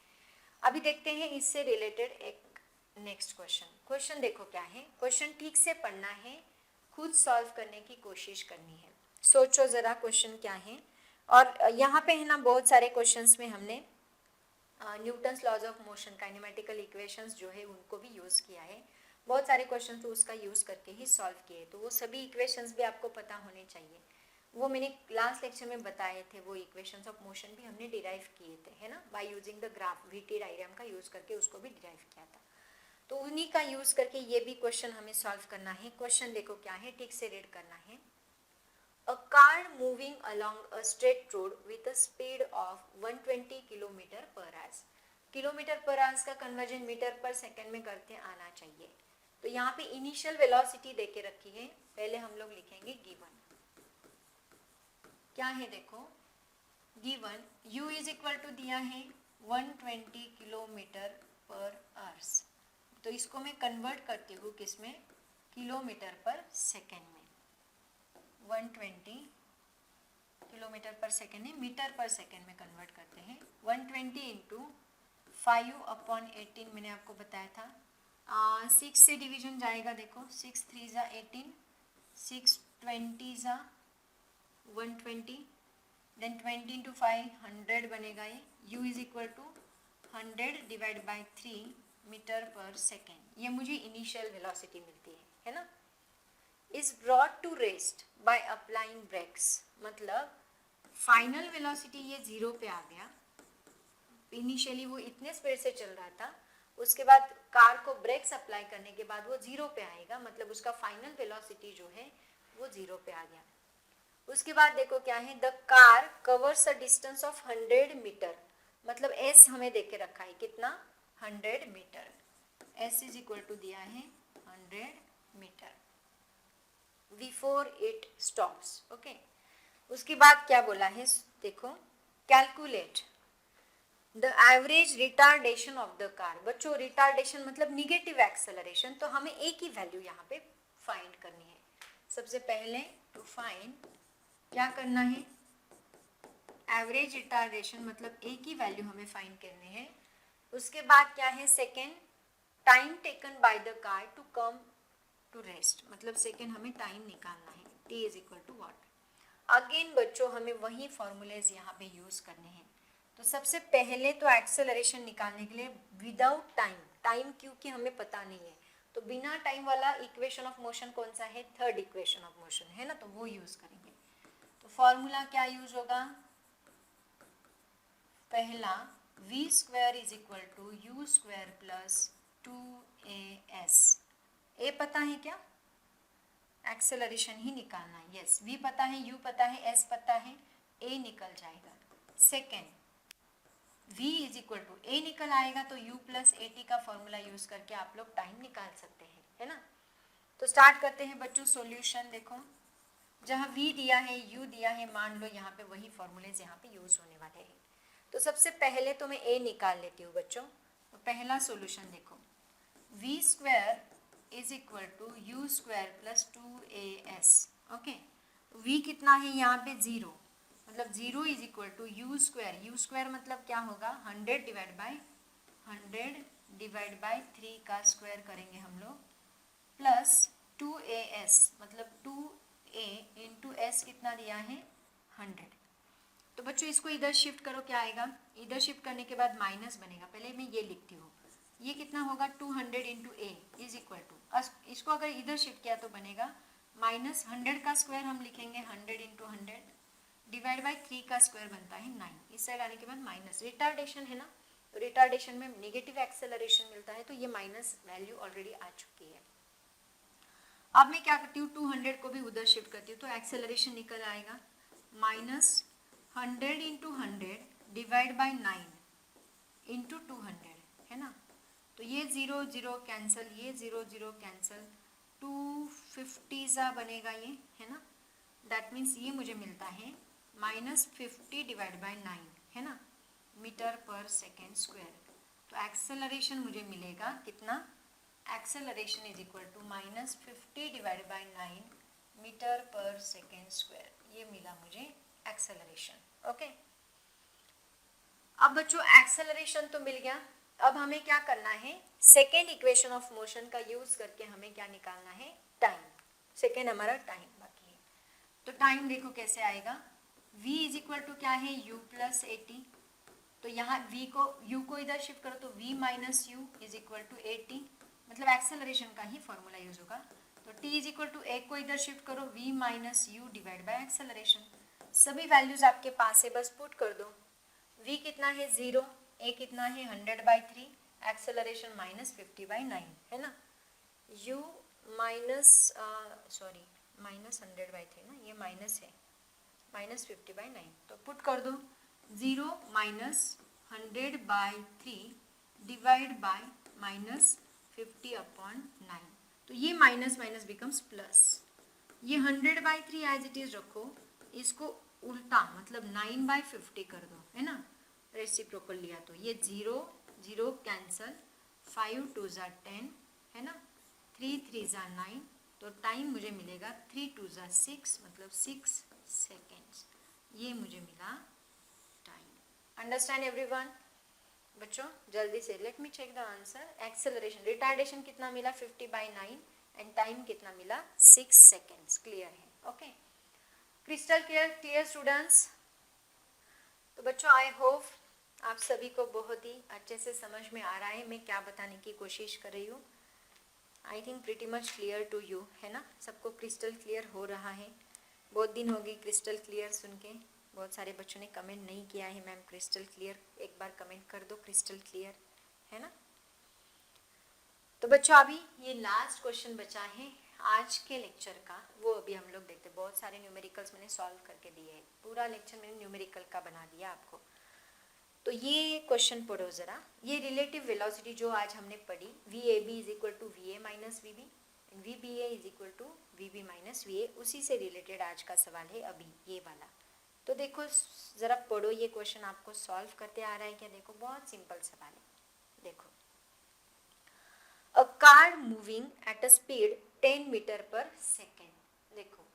अभी देखते हैं इससे रिलेटेड एक नेक्स्ट क्वेश्चन देखो क्या है। क्वेश्चन ठीक से पढ़ना है, खुद सॉल्व करने की कोशिश करनी है। सोचो जरा क्वेश्चन क्या है। और यहाँ पे है ना बहुत सारे क्वेश्चंस में हमने Newton's laws of motion, kinematical equations जो है उनको भी यूज़ किया है। बहुत सारे क्वेश्चन तो उसका यूज़ करके ही सॉल्व किए, तो वो सभी इक्वेशंस भी आपको पता होने चाहिए। वो मैंने लास्ट लेक्चर में बताए थे, वो इक्वेशंस ऑफ मोशन भी हमने डिराइव किए थे, है ना, by using the graph, VT diagram का यूज़ करके उसको भी डिराइव किया था। तो उन्हीं का यूज़ करके ये भी क्वेश्चन हमें सॉल्व करना है। क्वेश्चन देखो क्या है, ठीक से रीड करना है। A car moving along a straight road with a speed of 120 kilometre per hours. Kilometre per hours का कन्वर्जन मीटर पर सेकंड में करते आना चाहिए। तो यहाँ पे इनिशियल वेलोसिटी देके रखी है, पहले हम लोग लिखेंगे गिवन। क्या है देखो, given u is equal to दिया है 120 किलोमीटर पर आवर्स। तो इसको मैं कन्वर्ट करती हूँ किसमें, किलोमीटर पर सेकेंड में। 120 किलोमीटर पर सेकेंड है, मीटर पर सेकेंड में कन्वर्ट करते हैं। 120 इंटू 5/18 मैंने आपको बताया था। 6 से डिवीजन जाएगा, देखो 6 3 ज़ा 18, 6 20 ज़ा 120, देन 20 इंटू 5 100 बनेगा ये। u is equal to 100 divide by 3 metre per second. ये मुझे इनिशियल वेलोसिटी मिलती है ना। Is brought to rest by applying brakes, मतलब फाइनल वेलोसिटी ये 0 पे आ गया। इनिशियली वो इतने स्पीड से चल रहा था, उसके बाद कार को ब्रेक्स अप्लाई करने के बाद वो 0 पे आएगा, मतलब उसका फाइनल वेलोसिटी जो है वो 0 पे आ गया। उसके बाद देखो क्या है, the car covers a distance of 100 metre, मतलब s हमें दे के रखा है कितना, 100 metre. s is equal to दिया है 100 metre before it stops. Okay, उसके बाद क्या बोला है देखो, calculate the average retardation of the car. बच्चों रिटार्डेशन मतलब निगेटिव एक्सेलरेशन, तो हमें एक ही वैल्यू यहाँ पे फाइंड करनी है। सबसे पहले टू फाइंड क्या करना है, एवरेज रिटार्डेशन, मतलब एक ही वैल्यू हमें फाइंड करनी है। उसके बाद क्या है, second time taken by the car to come to rest, मतलब सेकेंड हमें टाइम निकालना है। t is equal to what. Again बच्चों हमें वही फॉर्मूलेज यहाँ पे यूज करने हैं। तो सबसे पहले तो एक्सेलरेशन निकालने के लिए विदाउट टाइम क्योंकि हमें पता नहीं है, तो बिना टाइम वाला इक्वेशन ऑफ मोशन कौन सा है, थर्ड इक्वेशन ऑफ मोशन है ना, तो वो यूज करेंगे। तो फॉर्मूला क्या यूज होगा, पहला v square is equal to u square plus 2as। A पता है क्या, एक्सेलरेशन ही निकालना है। यस, v पता है, u पता है, s पता है, a निकल जाएगा। Second v is equal to a निकल आएगा, तो u प्लस at का फॉर्मूला यूज करके आप लोग टाइम निकाल सकते हैं, है ना। तो स्टार्ट करते हैं बच्चों सॉल्यूशन। देखो जहाँ v दिया है, u दिया है, मान लो यहाँ पे वही फॉर्मूलेज यहाँ पे यूज होने वाले हैं। तो सबसे पहले तो मैं a निकाल लेती हूँ बच्चों। तो पहला सॉल्यूशन देखो, v square is equal to u square plus 2as। Okay, v कितना है यहाँ पे 0, मतलब 0 is equal to u square मतलब क्या होगा, 100 डिवाइड बाय 3 का स्क्वायर करेंगे हम लोग, प्लस 2as मतलब 2a इंटू s कितना दिया है 100। तो बच्चों इसको इधर शिफ्ट करो, क्या आएगा, इधर शिफ्ट करने के बाद माइनस बनेगा। पहले मैं ये लिखती हूँ, ये कितना होगा 200 into a is equal to, इसको अगर इधर शिफ्ट किया तो बनेगा माइनस 100 का स्क्वायर हम लिखेंगे 100 इंटू 100 डिवाइड बाई 3 का स्क्वायर बनता है 9। इस साइड आने के बाद माइनस, रिटार्डेशन है ना, तो रिटार्डेशन में निगेटिव एक्सेलरेशन मिलता है, तो ये माइनस वैल्यू ऑलरेडी आ चुकी है। अब मैं क्या करती हूँ, 200 को भी उधर शिफ्ट करती हूँ, तो एक्सेलरेशन निकल आएगा minus 100 into 100 divide by 9 into 200, है ना। तो ये 0 0 कैंसिल, ये 0 0 कैंसिल, 250 सा बनेगा ये, है ना। दैट मीन्स ये मुझे मिलता है -50 डिवाइड बाई 9, है ना, मीटर पर सेकेंड स्क्वायर। तो एक्सेलरेशन मुझे मिलेगा कितना, acceleration is equal to -50 divide by 9 metre per second square. ये मिला मुझे एक्सेलरेशन। ओके, अब बच्चों एक्सेलरेशन तो मिल गया, अब हमें क्या करना है, सेकेंड इक्वेशन ऑफ मोशन का यूज करके हमें क्या निकालना है, टाइम। सेकेंड हमारा टाइम बाकी है। तो टाइम देखो कैसे आएगा, v इज इक्वल टू क्या है, u प्लस ए टी। तो यहाँ v को, u को इधर शिफ्ट करो तो v minus u is equal to a t, मतलब एक्सेलरेशन का ही फॉर्मूला यूज होगा। तो t is equal to a को इधर शिफ्ट करो, v minus u divide by acceleration. सभी वैल्यूज आपके पास है, बस पुट कर दो। v कितना है 0, a कितना है 100/3, एक्सेलरेशन -50/9 है ना। u माइनस माइनस 100/3 ना, ये माइनस है, -50/9। तो पुट कर दो 0 माइनस 100/3 डिवाइड बाय -50/9। तो ये माइनस माइनस बिकम्स प्लस। ये 100/3 एज इट इज रखो, इसको उल्टा मतलब 9/50 कर दो, है ना, रेसिप्रोकल लिया तो ये 0 0 कैंसल, 5 2 ज़ा 10 है ना, 3 3 ज़ा 9। तो टाइम मुझे मिलेगा 3 2 ज़ा 6, मतलब 6 सेकेंड्स। ये मुझे मिला टाइम। Understand everyone? बच्चों जल्दी से let me check the answer. Acceleration, retardation कितना मिला 50/9 एंड टाइम कितना मिला 6 सेकेंड्स। क्लियर है? Okay, crystal clear students? तो बच्चों आई होप आप सभी को बहुत ही अच्छे से समझ में आ रहा है मैं क्या बताने की कोशिश कर रही हूँ। I think pretty much clear to you, है ना, सबको क्रिस्टल क्लियर हो रहा है। बहुत दिन हो गई क्रिस्टल क्लियर सुन के, बहुत सारे बच्चों ने कमेंट नहीं किया है मैम क्रिस्टल क्लियर, एक बार कमेंट कर दो क्रिस्टल क्लियर, है ना। तो बच्चों अभी ये लास्ट क्वेश्चन बचा है आज के लेक्चर का, वो अभी हम लोग देखते हैं। बहुत सारे न्यूमेरिकल्स मैंने सॉल्व करके दिए हैं, पूरा लेक्चर मैंने न्यूमेरिकल का बना दिया आपको। तो ये क्वेश्चन पढ़ो ज़रा, ये रिलेटिव वेलोसिटी जो आज हमने पढ़ी, v a b is equal to v a minus v b and v B a is equal to v b minus v a, उसी से रिलेटेड आज का सवाल है अभी ये वाला। तो देखो ज़रा पढ़ो, ये क्वेश्चन आपको सॉल्व करते आ रहा है क्या? देखो बहुत सिंपल सवाल है। देखो, a car moving at a speed 10 metre per second. देखो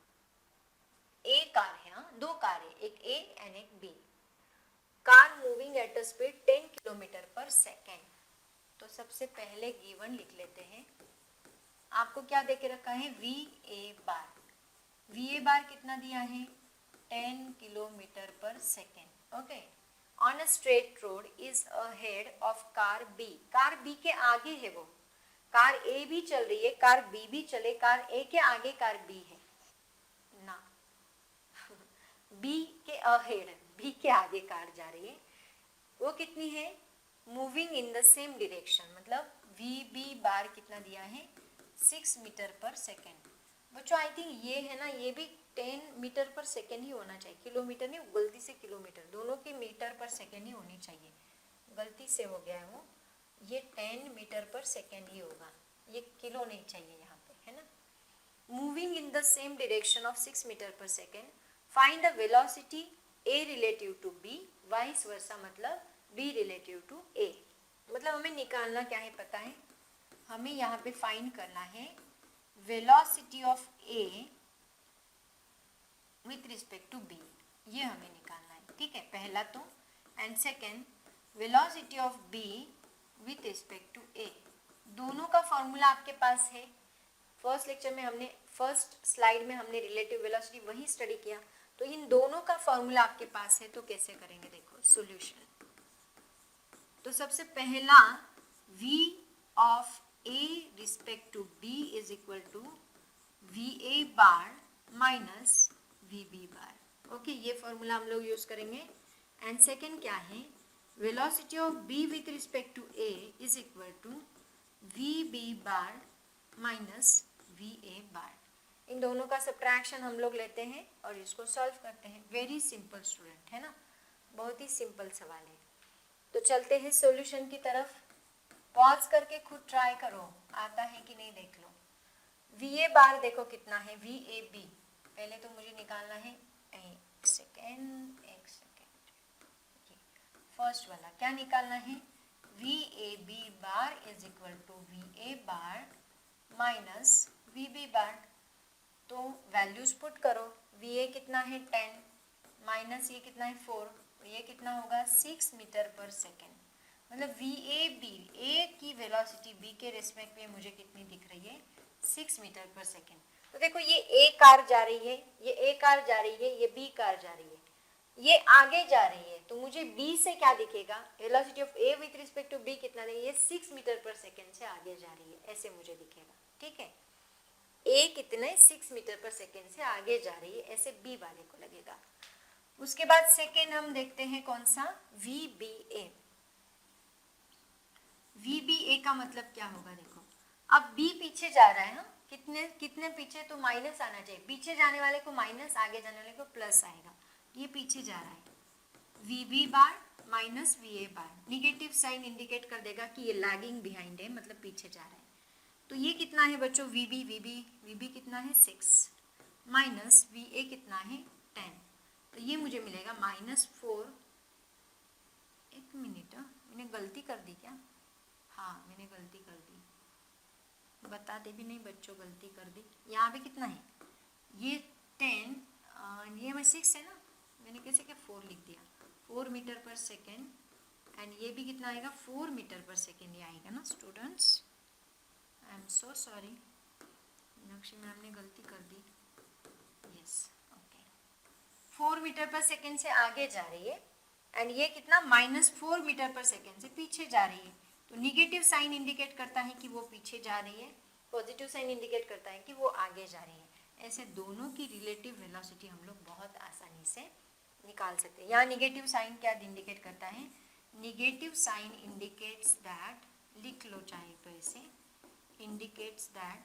ए कार है, हाँ दो कार है, एक ए एंड एक B. Car moving at a speed 10 kilometre per second. तो सबसे पहले गिवन लिख लेते हैं। आपको क्या देके रखा है, v A bar. V A बार कितना दिया है, 10 kilometre per second. Okay, on a straight road is ahead of car B. Car B के आगे है वो, कार ए भी चल रही है, कार बी भी चले, कार ए के आगे कार बी है ना, बी के अहेड, बी के आगे कार जा रही है। वो कितनी है, moving in the same direction, मतलब वी बी बार कितना दिया है 6 मीटर पर सेकेंड। बच्चों आई थिंक ये है ना, ये भी 10 मीटर पर सेकेंड ही होना चाहिए, किलोमीटर नहीं, गलती से किलोमीटर, दोनों की मीटर पर सेकेंड ही होनी चाहिए, गलती से हो गया है वो, ये 10 मीटर पर सेकेंड ही होगा, ये किलो नहीं चाहिए यहाँ पे, है ना। Moving in the same direction of 6 metre per second, find the velocity A relative to B, vice versa मतलब बी रिलेटिव टू ए। मतलब हमें निकालना क्या है पता है, हमें यहाँ पे फाइंड करना है velocity of A with respect to B, ये हमें निकालना है, ठीक है, पहला तो। And second velocity of B with respect to A. दोनों का फॉर्मूला आपके पास है, फर्स्ट लेक्चर में हमने, फर्स्ट स्लाइड में हमने रिलेटिव वेलोसिटी वही स्टडी किया, तो इन दोनों का फॉर्मूला आपके पास है। तो कैसे करेंगे, देखो सॉल्यूशन। तो सबसे पहला v of a respect to b is equal to v A bar minus v B bar. Okay, ये फॉर्मूला हम लोग यूज करेंगे। एंड सेकेंड क्या है, velocity of b with respect to a is equal to v B bar minus v A bar. इन दोनों का subtraction हम लोग लेते हैं और इसको सॉल्व करते हैं। वेरी सिंपल स्टूडेंट, है ना, बहुत ही सिंपल सवाल है। तो चलते हैं सॉल्यूशन की तरफ। पॉज करके खुद ट्राई करो, आता है कि नहीं देख लो। वी ए बार देखो कितना है, वी ए बी, पहले तो मुझे निकालना है, एक सेकेंड, फर्स्ट वाला क्या निकालना है, v a b bar is equal to v A bar minus v B bar. तो वैल्यूज पुट करो, वी ए कितना है 10 माइनस ये कितना है 4, ये कितना होगा 6 मीटर पर सेकेंड, मतलब वी ए बी, ए की वेलोसिटी बी के रिस्पेक्ट में मुझे कितनी दिख रही है, 6 मीटर पर सेकेंड। तो देखो ये ए कार जा रही है, ये ए कार जा रही है, ये बी कार जा रही है, ये आगे जा रही है, तो मुझे बी से क्या दिखेगा, velocity of A with respect to B कितना देगा, ये 6 मीटर पर सेकेंड से आगे जा रही है, ऐसे मुझे दिखेगा। ठीक है, ए कितने 6 मीटर पर सेकेंड से आगे जा रही है, ऐसे बी वाले को लगेगा। उसके बाद सेकेंड हम देखते हैं कौन सा, v B A. V B A का मतलब क्या होगा, देखो अब बी पीछे जा रहा है, कितने कितने पीछे, तो माइनस आना चाहिए, पीछे जाने वाले को माइनस, आगे जाने वाले को प्लस आएगा, ये पीछे जा रहा है, v B bar minus v ए बार, निगेटिव साइन इंडिकेट कर देगा कि ये लैगिंग बिहाइंड है, मतलब पीछे जा रहा है। तो ये कितना है बच्चों, वी बी कितना है 6 माइनस वी ए कितना है 10, तो ये मुझे मिलेगा -4, एक मिनट मैंने गलती कर दी क्या, हाँ मैंने गलती कर दी, बताते भी नहीं बच्चों, गलती कर दी। यहाँ पे कितना है, ये 10, ये में 6 है ना, मैंने कैसे क्या 4 लिख दिया, 4 मीटर पर सेकेंड, एंड ये भी कितना आएगा 4 मीटर पर सेकेंड, ये आएगा ना students. I am so sorry, Meenakshi ma'am ने गलती कर दी, yes okay, 4 metre per second से आगे जा रही है, एंड ये कितना -4 मीटर पर सेकेंड से पीछे जा रही है। तो निगेटिव साइन इंडिकेट करता है कि वो पीछे जा रही है, पॉजिटिव साइन इंडिकेट करता है कि वो आगे जा रही है। ऐसे दोनों की रिलेटिव वेलोसिटी हम लोग बहुत आसानी से निकाल सकते हैं। यहाँ निगेटिव साइन क्या इंडिकेट करता है, निगेटिव साइन इंडिकेट्स दैट, लिख लो चाहे तो ऐसे, indicates that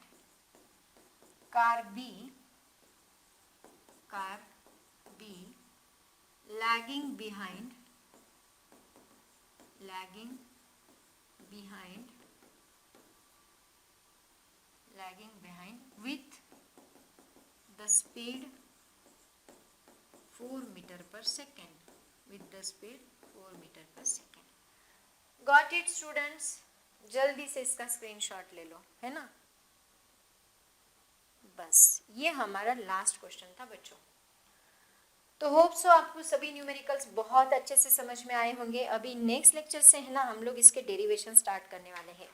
car B lagging behind with the speed 4 meter per second, with the speed 4 meter per second. Got it students? जल्दी से इसका स्क्रीनशॉट ले लो, है ना। बस ये हमारा लास्ट क्वेश्चन था बच्चों। तो होप सो आपको सभी न्यूमेरिकल्स बहुत अच्छे से समझ में आए होंगे। अभी नेक्स्ट लेक्चर से है ना हम लोग इसके डेरिवेशन स्टार्ट करने वाले हैं।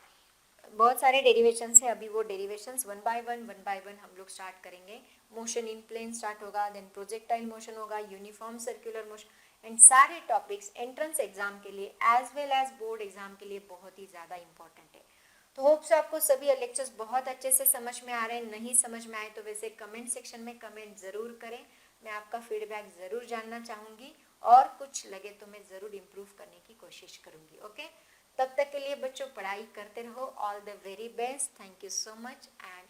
बहुत सारे डेरिवेशंस है, अभी वो डेरिवेशंस वन बाय वन हम लोग स्टार्ट करेंगे। मोशन इन प्लेन स्टार्ट होगा, देन प्रोजेक्टाइल मोशन होगा, यूनिफॉर्म सर्कुलर मोशन, एंड सारे टॉपिक्स एंट्रेंस एग्जाम के लिए as well as board exam के लिए बहुत ही ज़्यादा इंपॉर्टेंट है। तो होप से आपको सभी लेक्चर्स बहुत अच्छे से समझ में आ रहे हैं। नहीं समझ में आए तो वैसे कमेंट सेक्शन में कमेंट ज़रूर करें, मैं आपका फीडबैक ज़रूर जानना चाहूँगी, और कुछ लगे तो मैं ज़रूर इम्प्रूव करने की कोशिश करूँगी। ओके, तब तक के लिए बच्चों पढ़ाई करते रहो। All the very best, thank you so much and